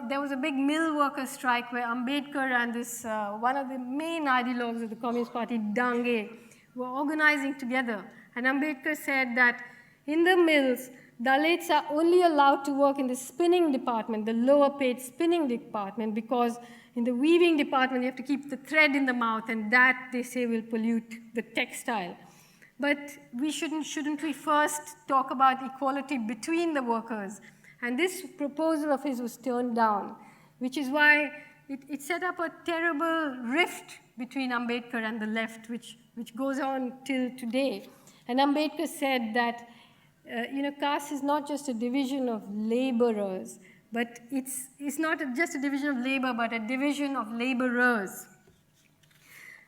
there was a big mill worker strike where Ambedkar and this, one of the main ideologues of the Communist Party, Dange, were organizing together. And Ambedkar said that in the mills, Dalits are only allowed to work in the spinning department, the lower paid spinning department, because in the weaving department, you have to keep the thread in the mouth, and that, they say, will pollute the textile. But shouldn't we first talk about equality between the workers? And this proposal of his was turned down, which is why it set up a terrible rift between Ambedkar and the left, which goes on till today. And Ambedkar said that, caste is not just a division of laborers, but it's not just a division of labor, but a division of laborers.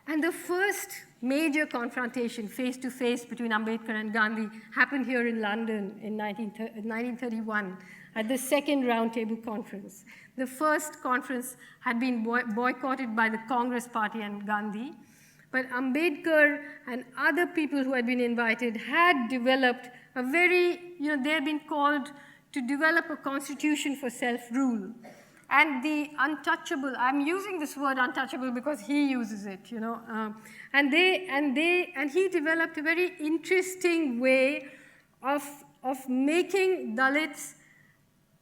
And the first major confrontation face-to-face between Ambedkar and Gandhi happened here in London in 1931 at the second Roundtable Conference. The first conference had been boycotted by the Congress Party and Gandhi, but Ambedkar and other people who had been invited had developed a very, they had been called to develop a constitution for self-rule. And the untouchable, I'm using this word untouchable because he uses it, you know, and he developed a very interesting way of making Dalits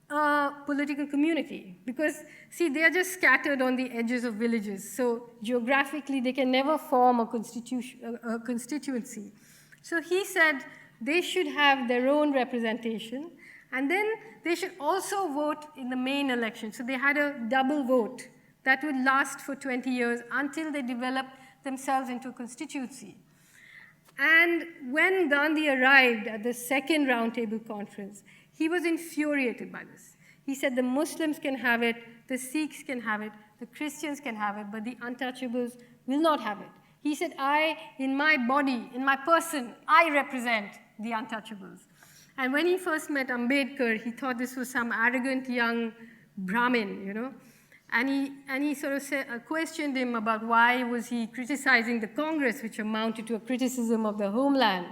a political community. Because, see, they are just scattered on the edges of villages. So geographically, they can never form a constituency. So he said they should have their own representation, and then they should also vote in the main election. So they had a double vote that would last for 20 years until they developed themselves into a constituency. And when Gandhi arrived at the second roundtable conference, he was infuriated by this. He said the Muslims can have it, the Sikhs can have it, the Christians can have it, but the untouchables will not have it. He said, in my body, in my person, I represent the untouchables. And when he first met Ambedkar, he thought this was some arrogant young Brahmin, you know. And he sort of questioned him about why was he criticizing the Congress, which amounted to a criticism of the homeland.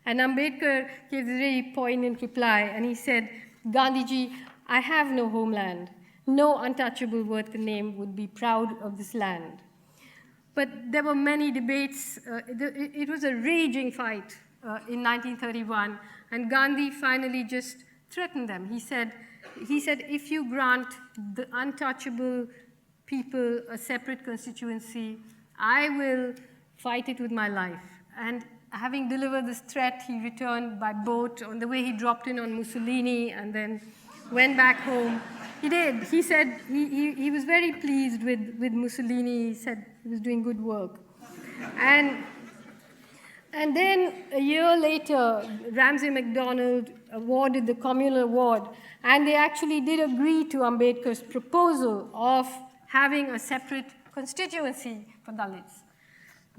And Ambedkar gave a very poignant reply, and he said, Gandhiji, I have no homeland. No untouchable worth the name would be proud of this land. But there were many debates. It was a raging fight in 1931, and Gandhi finally just threatened them. He said, if you grant the untouchable people a separate constituency, I will fight it with my life. And having delivered this threat, he returned by boat. On the way, he dropped in on Mussolini and then went back home. He did. He said he was very pleased with Mussolini. He said he was doing good work. And then a year later, Ramsay MacDonald awarded the Communal Award, and they actually did agree to Ambedkar's proposal of having a separate constituency for Dalits.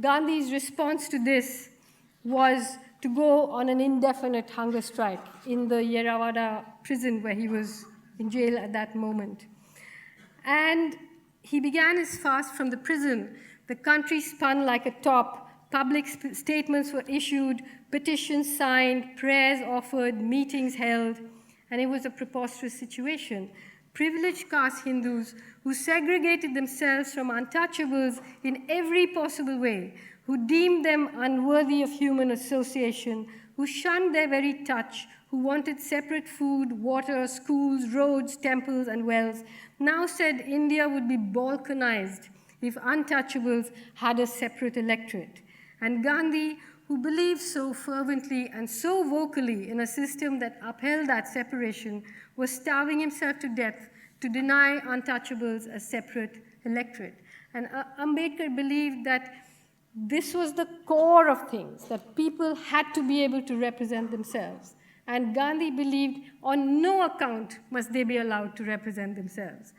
Gandhi's response to this was to go on an indefinite hunger strike in the Yerawada prison where he was in jail at that moment. And he began his fast from the prison. The country spun like a top. Public statements were issued, petitions signed, prayers offered, meetings held, and it was a preposterous situation. Privileged caste Hindus who segregated themselves from untouchables in every possible way, who deemed them unworthy of human association, who shunned their very touch, who wanted separate food, water, schools, roads, temples, and wells, now said India would be balkanized if untouchables had a separate electorate. And Gandhi, who believed so fervently and so vocally in a system that upheld that separation, was starving himself to death to deny untouchables a separate electorate. And Ambedkar believed that this was the core of things, that people had to be able to represent themselves. And Gandhi believed on no account must they be allowed to represent themselves.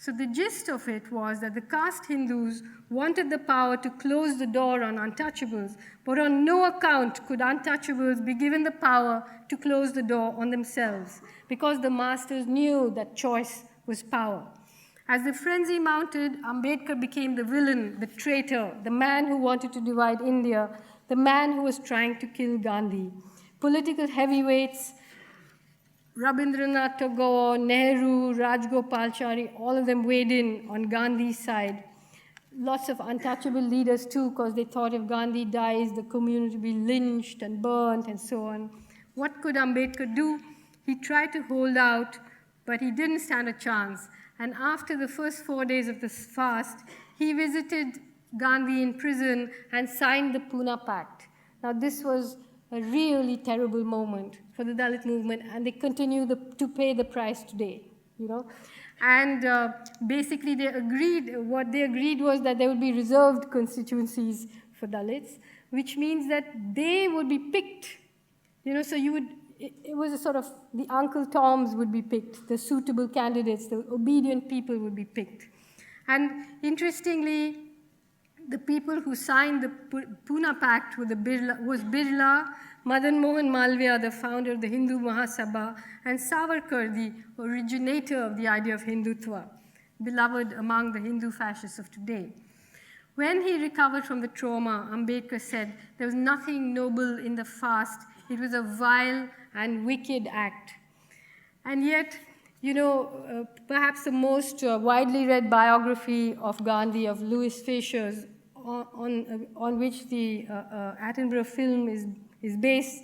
So the gist of it was that the caste Hindus wanted the power to close the door on untouchables, but on no account could untouchables be given the power to close the door on themselves, because the masters knew that choice was power. As the frenzy mounted, Ambedkar became the villain, the traitor, the man who wanted to divide India, the man who was trying to kill Gandhi. Political heavyweights, Rabindranath Tagore, Nehru, Rajgopalachari, all of them weighed in on Gandhi's side. Lots of untouchable leaders too, because they thought if Gandhi dies, the community will be lynched and burnt and so on. What could Ambedkar do? He tried to hold out, but he didn't stand a chance. And after the first 4 days of this fast, he visited Gandhi in prison and signed the Poona Pact. Now this was a really terrible moment for the Dalit movement, and they continue to pay the price today, you know. And basically what they agreed was that there would be reserved constituencies for Dalits, which means that they would be picked, you know, so it was a sort of, the Uncle Toms would be picked, the suitable candidates, the obedient people would be picked. And interestingly, the people who signed the Poona Pact was Birla, Madan Mohan Malviya, the founder of the Hindu Mahasabha, and Savarkar, the originator of the idea of Hindutva, beloved among the Hindu fascists of today. When he recovered from the trauma, Ambedkar said there was nothing noble in the fast. It was a vile and wicked act. And yet, perhaps the most widely read biography of Gandhi, of Louis Fisher's, on which the Attenborough film is based,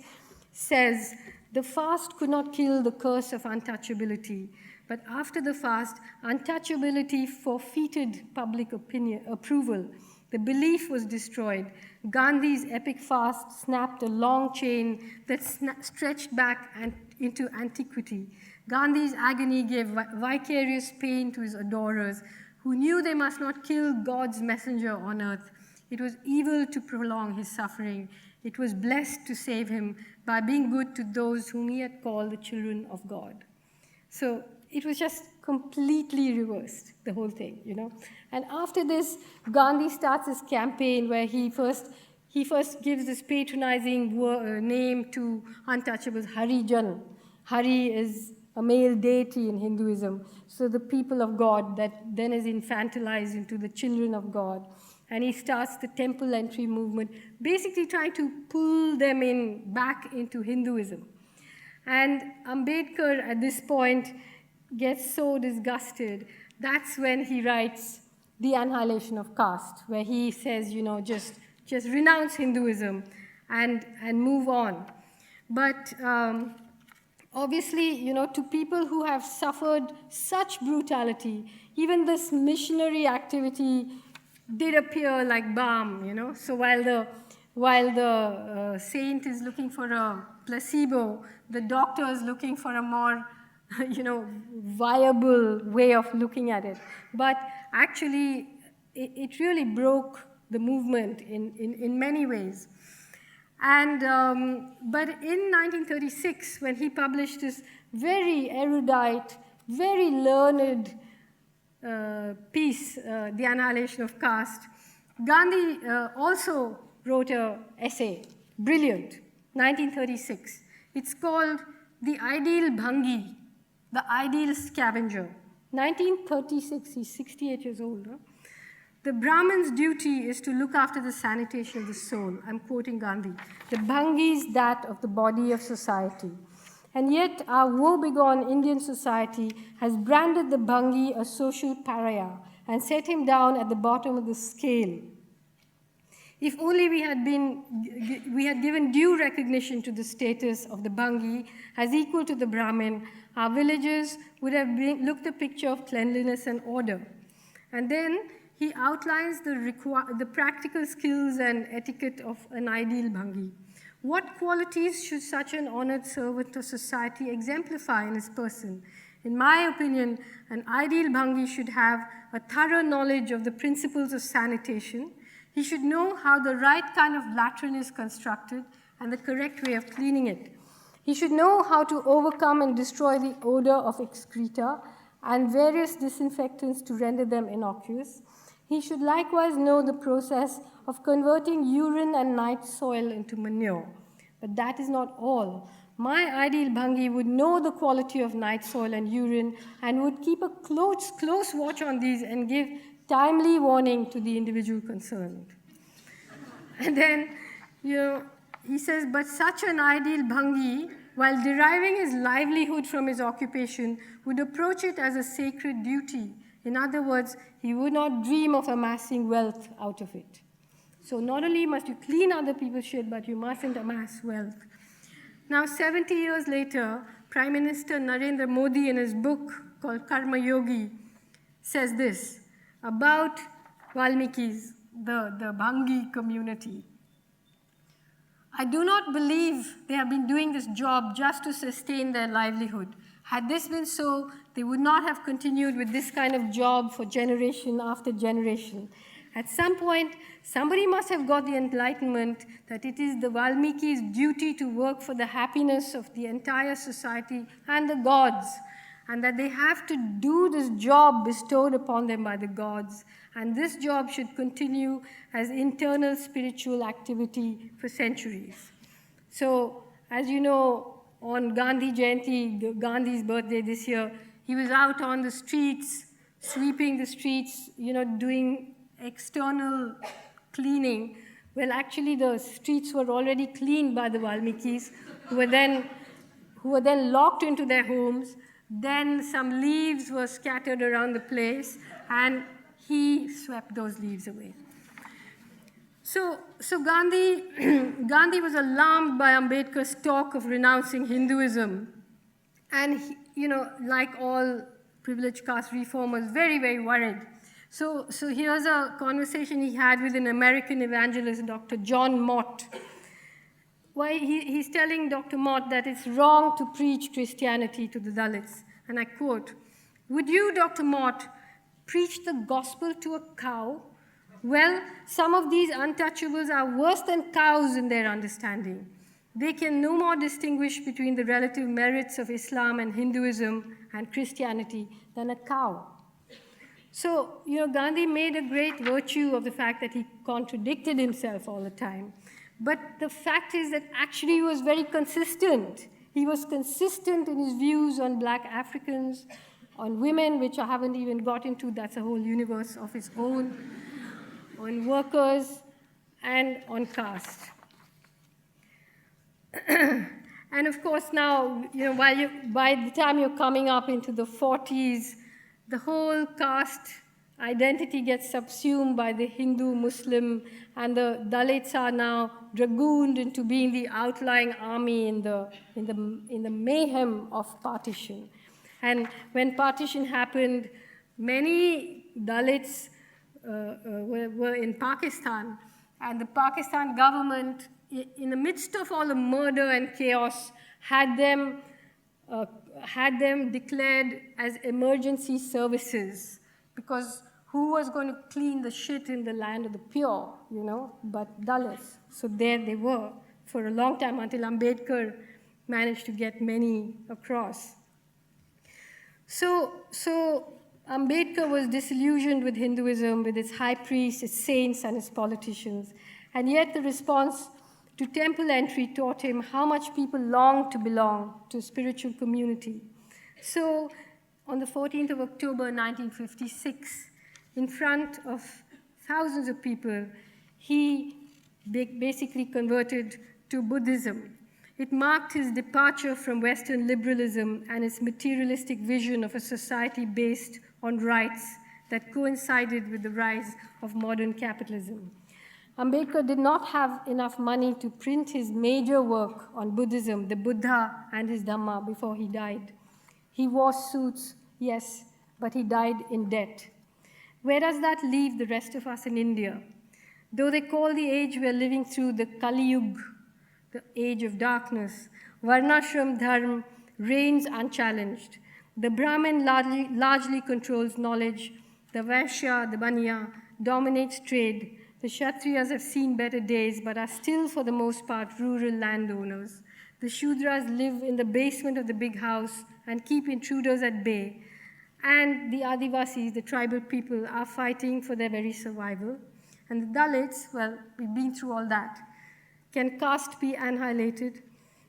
says, the fast could not kill the curse of untouchability, but after the fast, untouchability forfeited public approval. The belief was destroyed. Gandhi's epic fast snapped a long chain that stretched back into antiquity. Gandhi's agony gave vicarious pain to his adorers, who knew they must not kill God's messenger on earth. It was evil to prolong his suffering. It was blessed to save him by being good to those whom he had called the children of God. So it was just completely reversed, the whole thing, And after this, Gandhi starts his campaign where he first gives this patronizing name to untouchables, Harijan. Hari is a male deity in Hinduism, so the people of God that then is infantilized into the children of God. And he starts the temple entry movement, basically trying to pull them back into Hinduism. And Ambedkar, at this point, gets so disgusted. That's when he writes The Annihilation of Caste, where he says, just renounce Hinduism and move on. But obviously, to people who have suffered such brutality, even this missionary activity did appear like balm, So while the saint is looking for a placebo, the doctor is looking for a more, viable way of looking at it. But actually, it really broke the movement in many ways. And but in 1936, when he published this very erudite, very learned piece, The Annihilation of Caste, Gandhi also wrote an essay, brilliant, 1936. It's called The Ideal Bhangi, The Ideal Scavenger. 1936, he's 68 years old. Huh? The Brahmin's duty is to look after the sanitation of the soul. I'm quoting Gandhi. The Bhangi is that of the body of society. And yet, our woebegone Indian society has branded the Bhangi a social pariah and set him down at the bottom of the scale. If only we had given due recognition to the status of the Bhangi as equal to the Brahmin, our villages would have looked a picture of cleanliness and order. And then he outlines the practical skills and etiquette of an ideal Bhangi. What qualities should such an honored servant of society exemplify in his person? In my opinion, an ideal Bhangi should have a thorough knowledge of the principles of sanitation. He should know how the right kind of latrine is constructed and the correct way of cleaning it. He should know how to overcome and destroy the odor of excreta and various disinfectants to render them innocuous. He should likewise know the process of converting urine and night soil into manure. But that is not all. My ideal Bhangi would know the quality of night soil and urine and would keep a close watch on these and give timely warning to the individual concerned. And then, he says, but such an ideal Bhangi, while deriving his livelihood from his occupation, would approach it as a sacred duty. In other words, he would not dream of amassing wealth out of it. So not only must you clean other people's shit, but you mustn't amass wealth. Now, 70 years later, Prime Minister Narendra Modi, in his book called Karma Yogi, says this about Valmikis, the Bhangi community. I do not believe they have been doing this job just to sustain their livelihood. Had this been so, they would not have continued with this kind of job for generation after generation. At some point, somebody must have got the enlightenment that it is the Valmiki's duty to work for the happiness of the entire society and the gods, and that they have to do this job bestowed upon them by the gods, and this job should continue as internal spiritual activity for centuries. So, as you know, on Gandhi Jayanti, Gandhi's birthday this year, he was out on the streets, sweeping the streets, doing external cleaning. Well, actually, the streets were already cleaned by the Valmikis, who were then locked into their homes, Then some leaves were scattered around the place, and he swept those leaves away. So Gandhi, Gandhi was alarmed by Ambedkar's talk of renouncing Hinduism. And, he, like all privileged caste reformers, very, very worried. So here's a conversation he had with an American evangelist, Dr. John Mott. Why he's telling Dr. Mott that it's wrong to preach Christianity to the Dalits. And I quote, "Would you, Dr. Mott, preach the gospel to a cow? Well, some of these untouchables are worse than cows in their understanding. They can no more distinguish between the relative merits of Islam and Hinduism and Christianity than a cow." So, Gandhi made a great virtue of the fact that he contradicted himself all the time. But the fact is that actually he was very consistent. He was consistent in his views on black Africans, on women, which I haven't even got into, that's a whole universe of its own, on workers, and on caste. And of course now, by the time you're coming up into the 40s, the whole caste identity gets subsumed by the Hindu, Muslim, and the Dalits are now dragooned into being the outlying army in the mayhem of partition. And when partition happened, many Dalits were in Pakistan, and the Pakistan government, in the midst of all the murder and chaos, had them declared as emergency services, because who was going to clean the shit in the land of the pure, but Dalits. So there they were for a long time until Ambedkar managed to get many across. So Ambedkar was disillusioned with Hinduism, with its high priests, its saints, and its politicians. And yet the response to temple entry taught him how much people long to belong to a spiritual community. So on the 14th of October 1956, in front of thousands of people, he basically converted to Buddhism. It marked his departure from Western liberalism and its materialistic vision of a society based on rights that coincided with the rise of modern capitalism. Ambedkar did not have enough money to print his major work on Buddhism, the Buddha and his Dhamma, before he died. He wore suits, yes, but he died in debt. Where does that leave the rest of us in India? Though they call the age we are living through the Kali Yuga, the age of darkness, Varnashram Dharma reigns unchallenged. The Brahmin largely controls knowledge. The Vaishya, the Baniya, dominates trade. The Kshatriyas have seen better days, but are still, for the most part, rural landowners. The Shudras live in the basement of the big house and keep intruders at bay. And the Adivasis, the tribal people, are fighting for their very survival. And the Dalits, well, we've been through all that. Can caste be annihilated?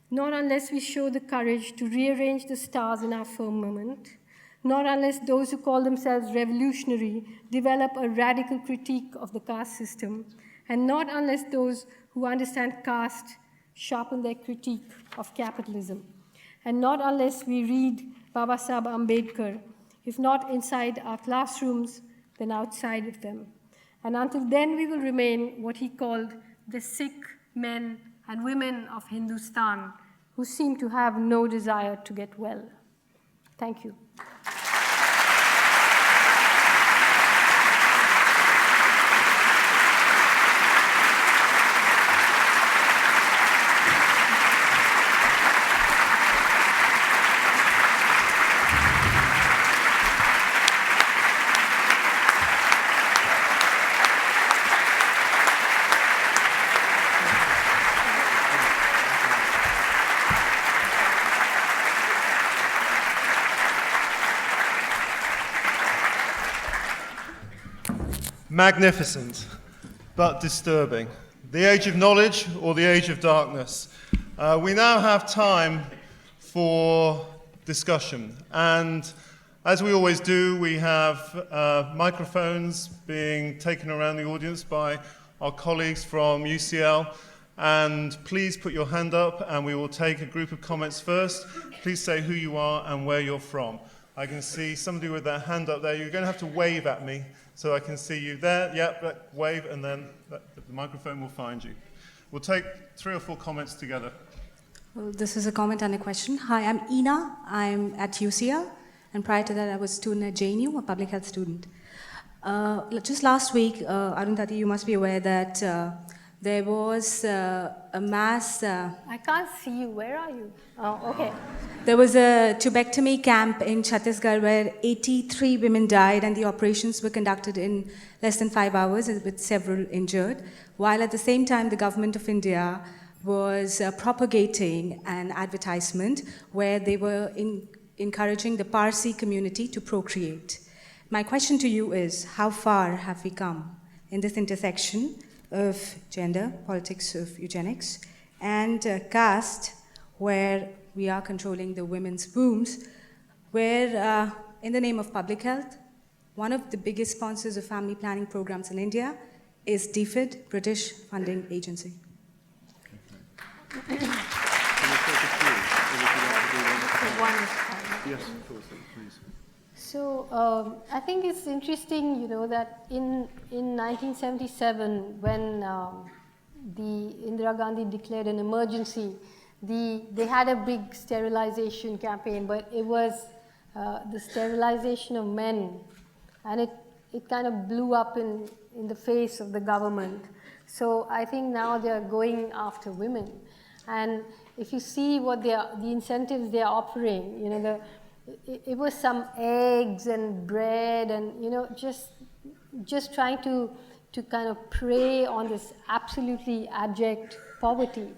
Not unless we show the courage to rearrange the stars in our firmament. Not unless those who call themselves revolutionary develop a radical critique of the caste system. And not unless those who understand caste sharpen their critique of capitalism. And not unless we read Baba Saheb Ambedkar, if not inside our classrooms, then outside of them. And until then, we will remain what he called the Sikh men and women of Hindustan, who seem to have no desire to get well. Thank you. Magnificent, but disturbing. The age of knowledge or the age of darkness. We now have time for discussion. And as we always do, we have microphones being taken around the audience by our colleagues from UCL. And please put your hand up and we will take a group of comments first. Please say who you are and where you're from. I can see somebody with their hand up there. You're going to have to wave at me so I can see you there. Yep, wave, and then the microphone will find you. We'll take 3 or 4 comments together. Well, this is a comment and a question. Hi, I'm Ina. I'm at UCL, and prior to that, I was a student at JNU, a public health student. Just last week, Arundhati, you must be aware that there was a mass... I can't see you. Where are you? Oh, okay. There was a tubectomy camp in Chhattisgarh where 83 women died, and the operations were conducted in less than 5 hours with several injured, while at the same time the government of India was propagating an advertisement where they were encouraging the Parsi community to procreate. My question to you is, how far have we come in this intersection of gender, politics of eugenics, and caste, where we are controlling the women's wombs, where in the name of public health, one of the biggest sponsors of family planning programs in India is DFID, British Funding Agency. Yes, of course, please. So I think it's interesting, you know, that in 1977, when the Indira Gandhi declared an emergency, they had a big sterilization campaign, but it was the sterilization of men, and it kind of blew up in the face of the government. So I think now they are going after women, and if you see what the incentives they are offering, you know, it was some eggs and bread and, you know, just trying to kind of prey on this absolutely abject poverty.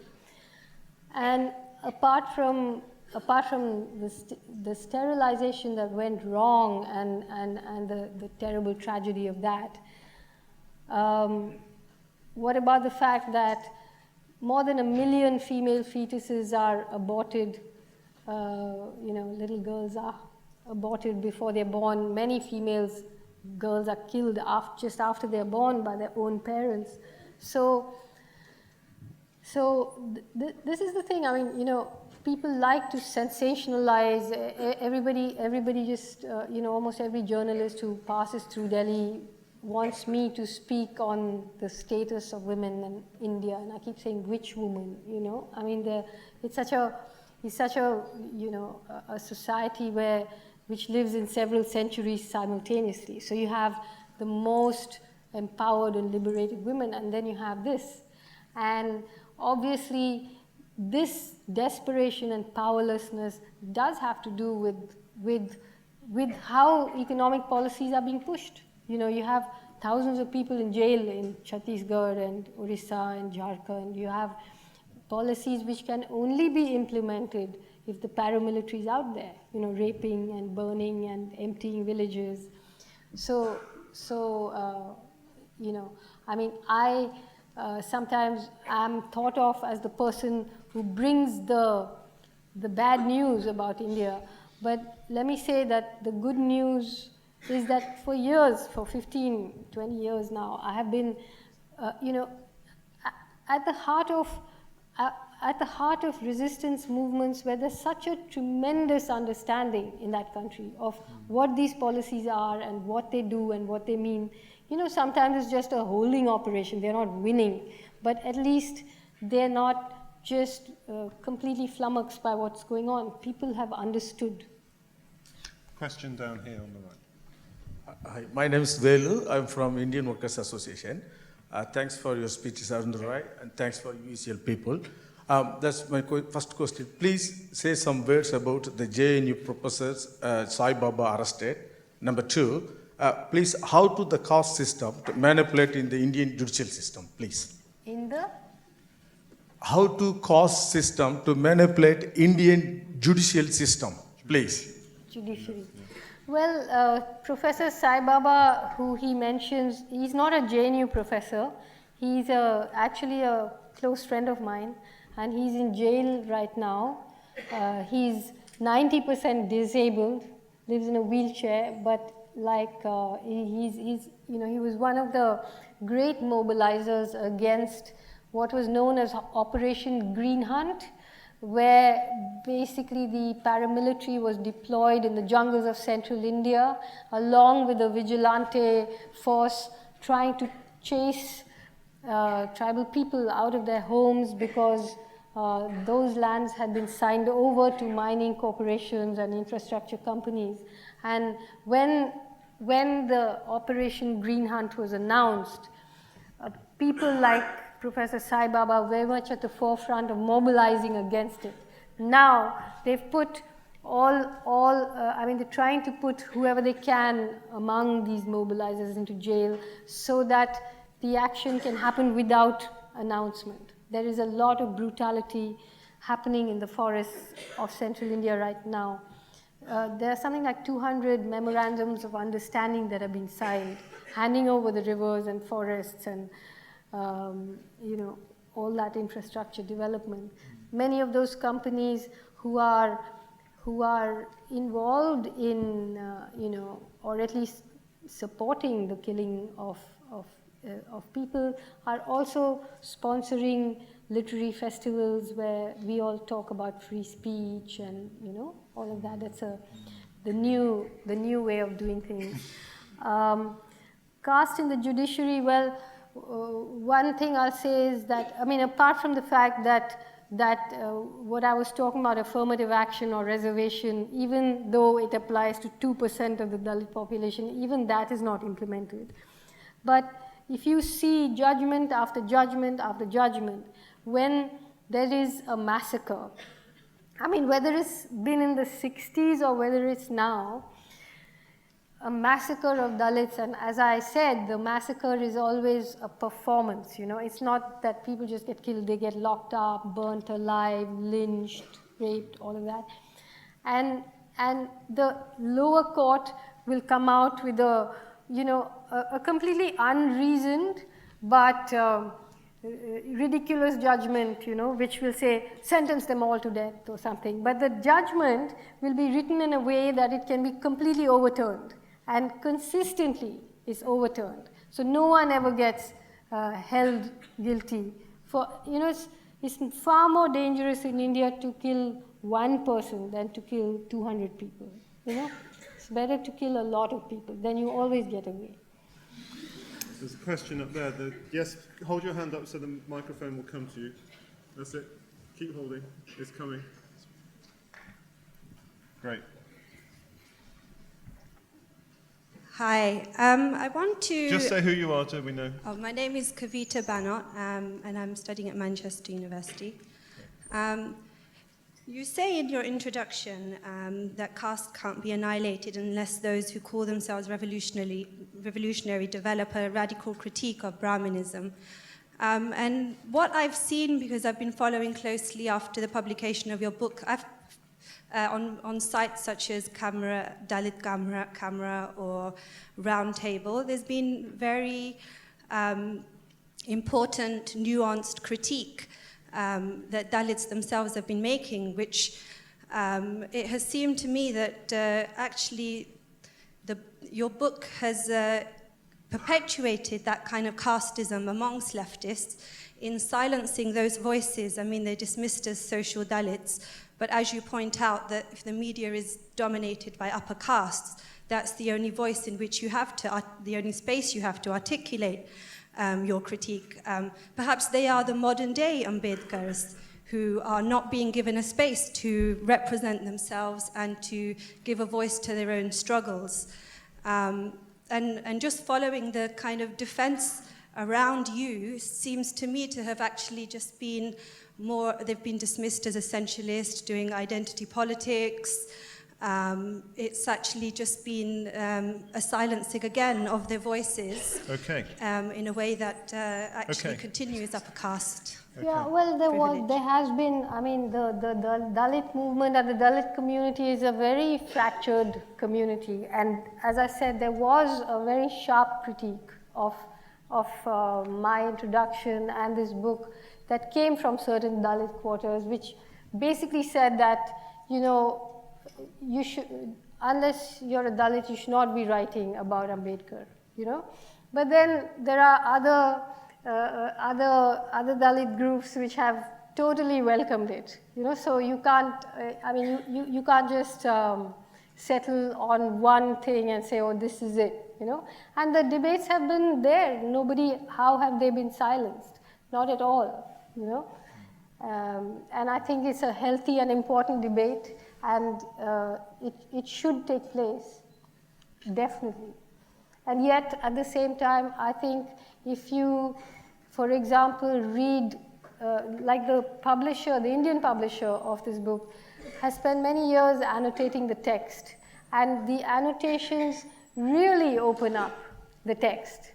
And apart from the sterilization that went wrong and the terrible tragedy of that, what about the fact that more than 1 million female fetuses are aborted? You know, little girls are aborted before they're born. Many girls are killed just after they're born by their own parents. So this is the thing. I mean, you know, people like to sensationalize. Everybody just, you know, almost every journalist who passes through Delhi wants me to speak on the status of women in India, and I keep saying which woman, you know. I mean, it's such a you know, a society which lives in several centuries simultaneously. So you have the most empowered and liberated women, and then you have this. And obviously, this desperation and powerlessness does have to do with how economic policies are being pushed. You know, you have thousands of people in jail in Chhattisgarh and Orissa and Jharkhand. You have policies which can only be implemented if the paramilitary is out there, you know, raping and burning and emptying villages. So you know, I mean, I sometimes am thought of as the person who brings the bad news about India. But let me say that the good news is that for years, for 15, 20 years now, I have been, you know, at the heart of resistance movements where there's such a tremendous understanding in that country of what these policies are and what they do and what they mean. You know, sometimes it's just a holding operation. They're not winning, but at least they're not just completely flummoxed by what's going on. People have understood. Question down here on the right. Hi, my name is Velu. I'm from Indian Workers Association. Thanks for your speeches, Arundhati Roy, and thanks for UCL people. That's my first question. Please say some words about the JNU professors Sai Baba arrested. Number 2, please, how to the caste system to manipulate in the Indian judicial system, please? In the? How to caste system to manipulate Indian judicial system, please? Judiciary. Well, Professor Sai Baba, who he mentions, he's not a JNU professor. He's actually a close friend of mine, and he's in jail right now. He's 90% disabled, lives in a wheelchair, but like he's you know, he was one of the great mobilizers against what was known as Operation Green Hunt, where basically the paramilitary was deployed in the jungles of central India along with a vigilante force trying to chase tribal people out of their homes because those lands had been signed over to mining corporations and infrastructure companies. And when the Operation Green Hunt was announced, people like Professor Sai Baba were very much at the forefront of mobilizing against it. Now, they've put they're trying to put whoever they can among these mobilizers into jail so that the action can happen without announcement. There is a lot of brutality happening in the forests of central India right now. There are something like 200 memorandums of understanding that have been signed, handing over the rivers and forests and all that infrastructure development. Many of those companies who are involved in, or at least supporting the killing of people are also sponsoring literary festivals where we all talk about free speech and all of that. That's the new way of doing things. Caste in the judiciary, well, one thing I'll say is that, apart from the fact that what I was talking about, affirmative action or reservation, even though it applies to 2% of the Dalit population, even that is not implemented. But if you see judgment after judgment after judgment, when there is a massacre, whether it's been in the 60s or whether it's now, a massacre of Dalits, and as I said, the massacre is always a performance, It's not that people just get killed, they get locked up, burnt alive, lynched, raped, all of that. And the lower court will come out with a completely unreasoned but ridiculous judgment, which will say, sentence them all to death or something. But the judgment will be written in a way that it can be completely overturned, and consistently is overturned. So no one ever gets held guilty. It's far more dangerous in India to kill one person than to kill 200 people, It's better to kill a lot of people, then you always get away. There's a question up there. Yes, hold your hand up so the microphone will come to you. That's it. Keep holding. It's coming. Great. Hi. I want to... Just say who you are so we know. Oh, my name is Kavita Banot, and I'm studying at Manchester University. You say in your introduction that caste can't be annihilated unless those who call themselves revolutionary develop a radical critique of Brahminism. And what I've seen, because I've been following closely after the publication of your book, on sites such as Dalit Camera or Roundtable, there's been very important, nuanced critique that Dalits themselves have been making, which it has seemed to me that actually your book has perpetuated that kind of casteism amongst leftists in silencing those voices. They're dismissed as social Dalits, but as you point out, that if the media is dominated by upper castes, that's the only voice in which you have to, the only space you have to articulate your critique. Perhaps they are the modern day Ambedkars who are not being given a space to represent themselves and to give a voice to their own struggles. And just following the kind of defense around you seems to me to have actually just been more, they've been dismissed as essentialist, doing identity politics. It's actually just been a silencing again of their voices. Okay. In a way that actually continues upper caste. Okay. Yeah, well, there has been, the Dalit movement and the Dalit community is a very fractured community. And as I said, there was a very sharp critique of my introduction and this book that came from certain Dalit quarters, which basically said that, you should, unless you're a Dalit, you should not be writing about Ambedkar, But then there are other other Dalit groups which have totally welcomed it. So you can't, you can't just settle on one thing and say, oh, this is it, And the debates have been there. How have they been silenced? Not at all, And I think it's a healthy and important debate, and it should take place, definitely. And yet, at the same time, I think if you, for example, read, like the publisher, the Indian publisher of this book, has spent many years annotating the text. And the annotations really open up the text.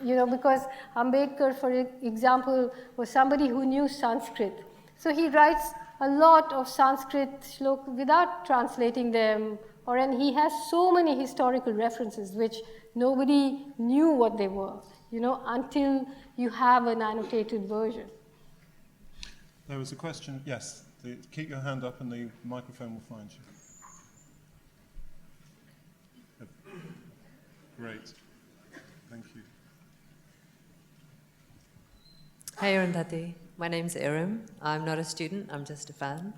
Because Ambedkar, for example, was somebody who knew Sanskrit. So he writes a lot of Sanskrit shlokas without translating them, and he has so many historical references which nobody knew what they were, until you have an annotated version. There was a question, yes. Keep your hand up and the microphone will find you. Great. Thank you. Hey, Arundhati. My name's Iram. I'm not a student, I'm just a fan.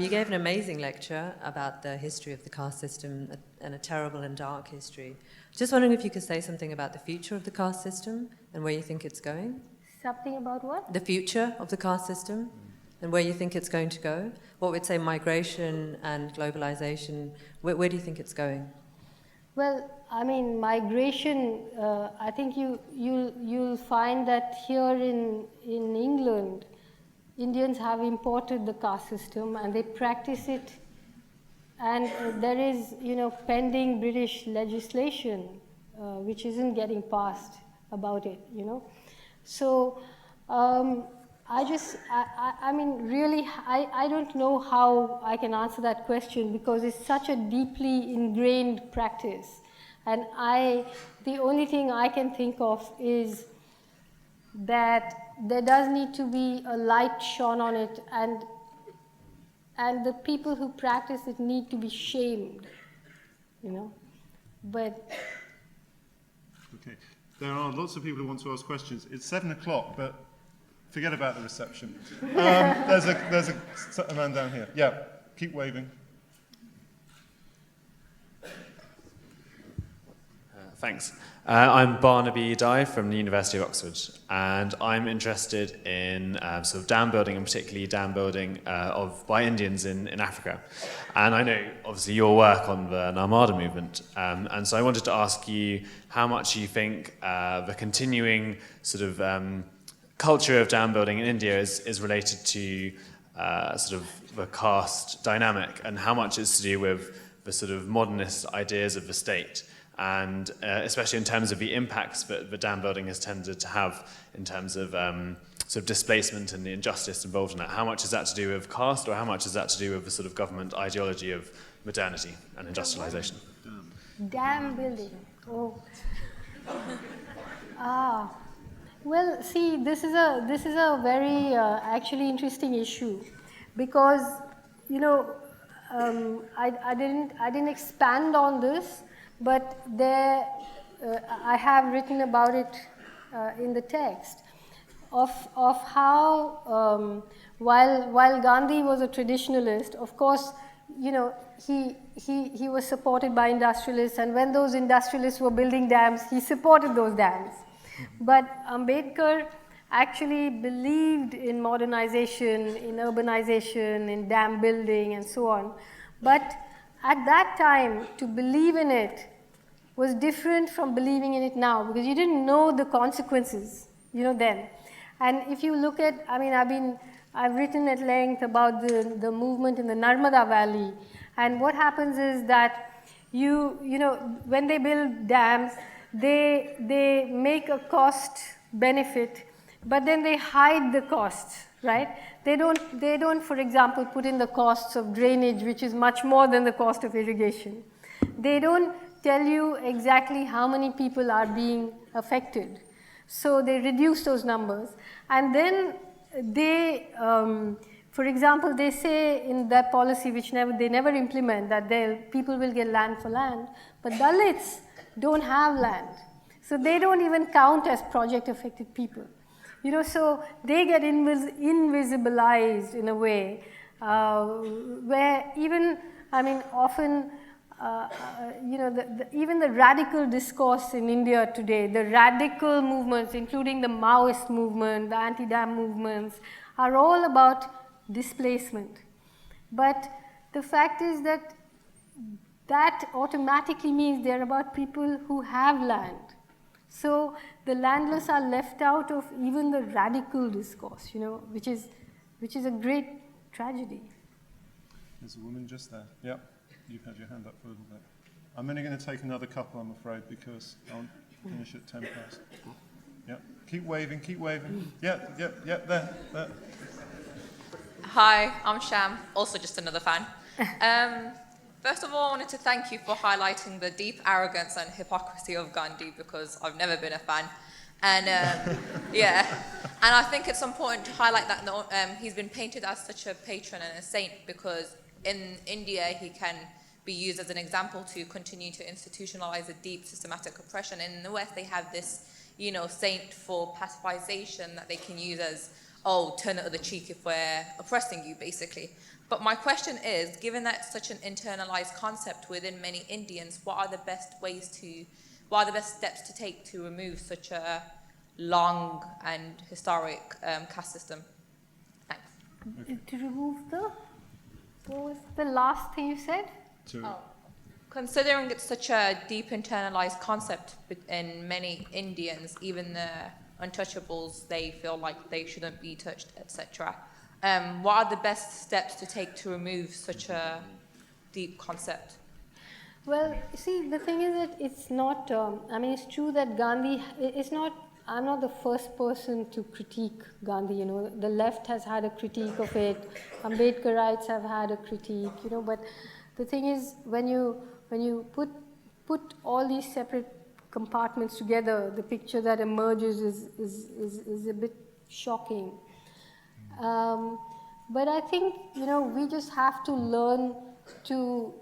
You gave an amazing lecture about the history of the caste system and a terrible and dark history. Just wondering if you could say something about the future of the caste system and where you think it's going? Something about what? The future of the caste system and where you think it's going to go. What would say migration and globalization, where do you think it's going? Well, migration, I think you'll find that here in England, Indians have imported the caste system and they practice it, and there is, pending British legislation which isn't getting passed about it, So I don't know how I can answer that question because it's such a deeply ingrained practice. And the only thing I can think of is that there does need to be a light shone on it, and the people who practice it need to be shamed, But Okay. There are lots of people who want to ask questions. It's 7 o'clock, but forget about the reception. There's a man down here. Yeah, keep waving. Thanks. I'm Barnaby Dye from the University of Oxford, and I'm interested in sort of dam building, and particularly dam building by Indians in Africa. And I know, obviously, your work on the Narmada movement, and so I wanted to ask you how much you think the continuing sort of culture of dam building in India is related to sort of the caste dynamic, and how much it's to do with the sort of modernist ideas of the state. And especially in terms of the impacts that the dam building has tended to have in terms of sort of displacement and the injustice involved in that. How much is that to do with caste, or how much is that to do with the sort of government ideology of modernity and industrialization? Dam building. Oh. Well, see, this is a very actually interesting issue, because I didn't expand on this. But I have written about it in the text of how while Gandhi was a traditionalist, of course, he was supported by industrialists, and when those industrialists were building dams, he supported those dams. But Ambedkar actually believed in modernization, in urbanization, in dam building, and so on. But at that time, to believe in it was different from believing in it now, because you didn't know the consequences, then. And if you look at, I've written at length about the movement in the Narmada Valley, and what happens is that when they build dams, they make a cost benefit, but then they hide the costs, right? They don't, for example, put in the costs of drainage, which is much more than the cost of irrigation. They don't tell you exactly how many people are being affected. So they reduce those numbers. And then they, for example, they say in that policy, which they never implement, that people will get land for land. But Dalits don't have land. So they don't even count as project-affected people. So they get invisibilized in a way where even, often, even the radical discourse in India today, the radical movements, including the Maoist movement, the anti-dam movements, are all about displacement. But the fact is that that automatically means they're about people who have land. So the landless are left out of even the radical discourse, which is a great tragedy. There's a woman just there. Yeah, you've had your hand up for a little bit. I'm only going to take another couple, I'm afraid, because I'll finish at 10 past. Yeah, keep waving, keep waving. Yeah, there. Hi, I'm Sham, also just another fan. First of all, I wanted to thank you for highlighting the deep arrogance and hypocrisy of Gandhi, because I've never been a fan. And and I think it's important to highlight that he's been painted as such a patron and a saint, because in India he can be used as an example to continue to institutionalize a deep systematic oppression. And in the West they have this, saint for pacifization that they can use as, oh, turn the other cheek if we're oppressing you, basically. But my question is, given that it's such an internalized concept within many Indians, what are the best steps to take to remove such a long and historic caste system? Thanks. To remove what was the last thing you said? Considering it's such a deep internalized concept in many Indians, even the untouchables, they feel like they shouldn't be touched, etc. What are the best steps to take to remove such a deep concept? Well, see, the thing is that it's not, it's true that Gandhi, I'm not the first person to critique Gandhi, the left has had a critique of it, Ambedkarites have had a critique, but the thing is, when you put all these separate compartments together, the picture that emerges is a bit shocking. But I think, we just have to learn to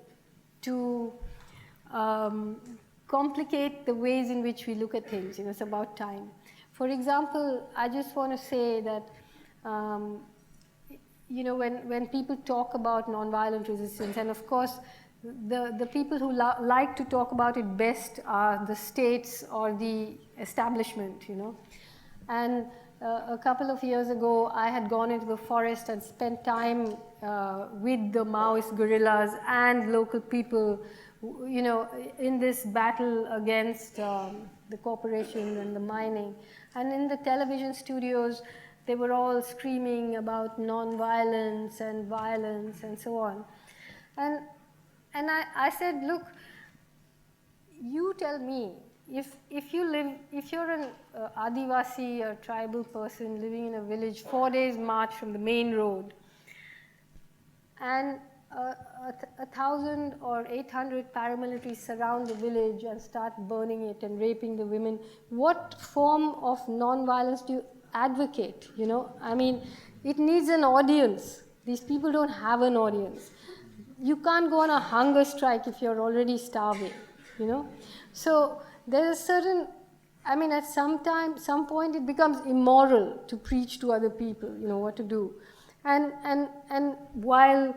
complicate the ways in which we look at things. It's about time. For example, I just want to say that, when people talk about nonviolent resistance, and of course, the people who like to talk about it best are the states or the establishment, And a couple of years ago, I had gone into the forest and spent time with the Maoist guerrillas and local people, in this battle against the corporations and the mining. And in the television studios, they were all screaming about non-violence and violence and so on. And I said, look, you tell me, if you're an Adivasi or tribal person living in a village 4 days march from the main road, and 1,000 or 800 paramilitaries surround the village and start burning it and raping the women, what form of non-violence do you advocate? It needs an audience. These people don't have an audience. You can't go on a hunger strike if you're already starving, So there's a certain, at some point it becomes immoral to preach to other people, what to do. And while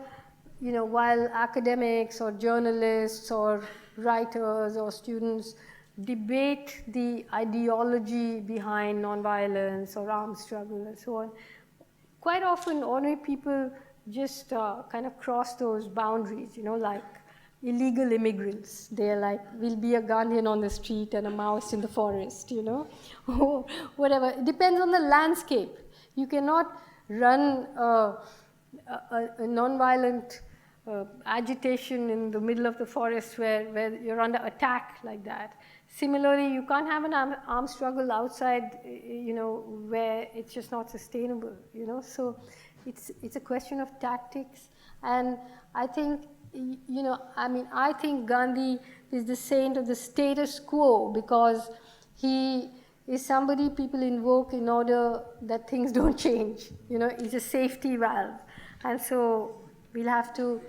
academics or journalists or writers or students debate the ideology behind nonviolence or armed struggle and so on, quite often ordinary people just kind of cross those boundaries, like illegal immigrants. They're like, we'll be a Gandhian on the street and a Maoist in the forest, or whatever. It depends on the landscape. You cannot run a non-violent agitation in the middle of the forest where you're under attack like that. Similarly, you can't have an armed struggle outside, where it's just not sustainable, So it's a question of tactics. And I think, I think Gandhi is the saint of the status quo because he is somebody people invoke in order that things don't change. He's a safety valve. And so we'll have to,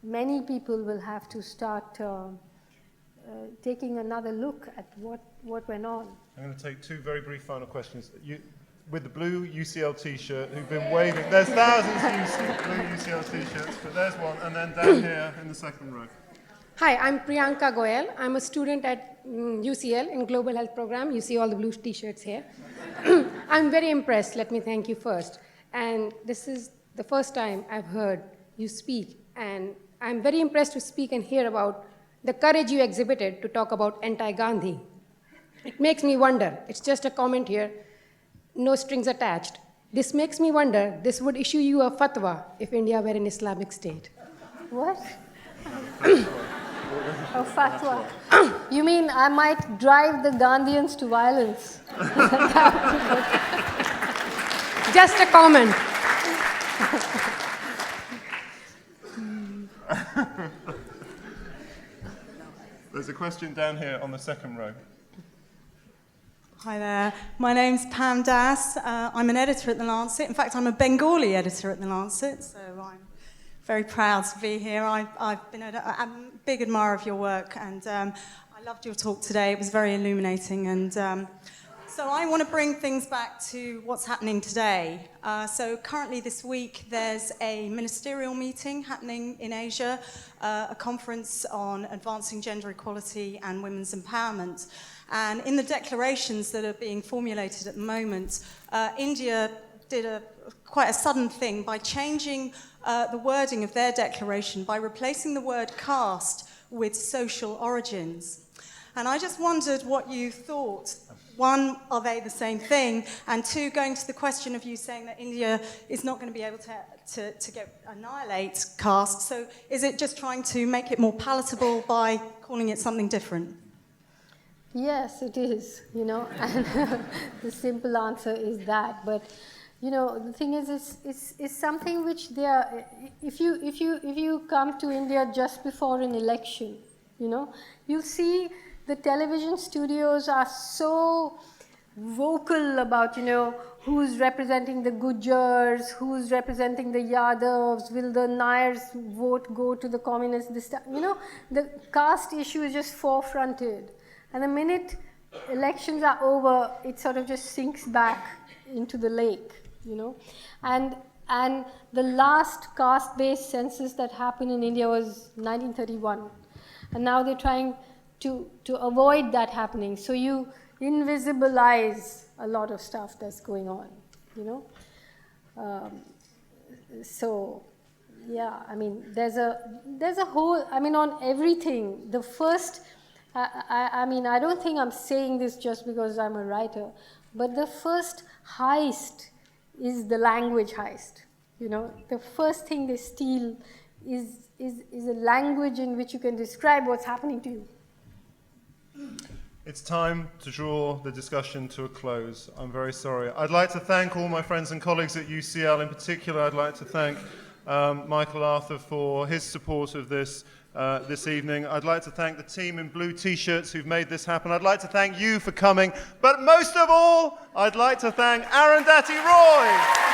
many people will have to start taking another look at what went on. I'm going to take two very brief final questions. You, with the blue UCL T-shirt, who've been waving. There's thousands of blue UCL T-shirts, but there's one, and then down here in the second row. Hi, I'm Priyanka Goyal. I'm a student at UCL in Global Health Program. You see all the blue T-shirts here. I'm very impressed. Let me thank you first. And this is the first time I've heard you speak. And I'm very impressed to speak and hear about the courage you exhibited to talk about anti-Gandhi. It makes me wonder. It's just a comment here. No strings attached. This makes me wonder, this would issue you a fatwa if India were an Islamic state. What? A fatwa. You mean I might drive the Gandhians to violence? Just a comment. There's a question down here on the second row. Hi there. My name's Pam Das. I'm an editor at The Lancet. In fact, I'm a Bengali editor at The Lancet, so I'm very proud to be here. I've been I'm a big admirer of your work, and I loved your talk today. It was very illuminating, and so I want to bring things back to what's happening today. So currently this week, there's a ministerial meeting happening in Asia, a conference on advancing gender equality and women's empowerment. And in the declarations that are being formulated at the moment, India did quite a sudden thing by changing the wording of their declaration by replacing the word caste with social origins. And I just wondered what you thought. One, are they the same thing? And two, going to the question of you saying that India is not going to be able to annihilate caste, so is it just trying to make it more palatable by calling it something different? Yes, it is, and the simple answer is that. But, the thing is, it's something which they are, if you come to India just before an election, you'll see the television studios are so vocal about, who's representing the Gujars, who's representing the Yadavs, will the Nairs vote go to the communists this time? The caste issue is just forefronted. And the minute elections are over, it sort of just sinks back into the lake, And the last caste-based census that happened in India was 1931. And now they're trying to avoid that happening. So you invisibilize a lot of stuff that's going on, So, yeah, I mean, there's a whole, on everything. The first... I don't think I'm saying this just because I'm a writer, but the first heist is the language heist. The first thing they steal is a language in which you can describe what's happening to you. It's time to draw the discussion to a close. I'm very sorry. I'd like to thank all my friends and colleagues at UCL. In particular, I'd like to thank Michael Arthur for his support of this evening. I'd like to thank the team in blue T-shirts who've made this happen. I'd like to thank you for coming. But most of all, I'd like to thank Arundhati Roy.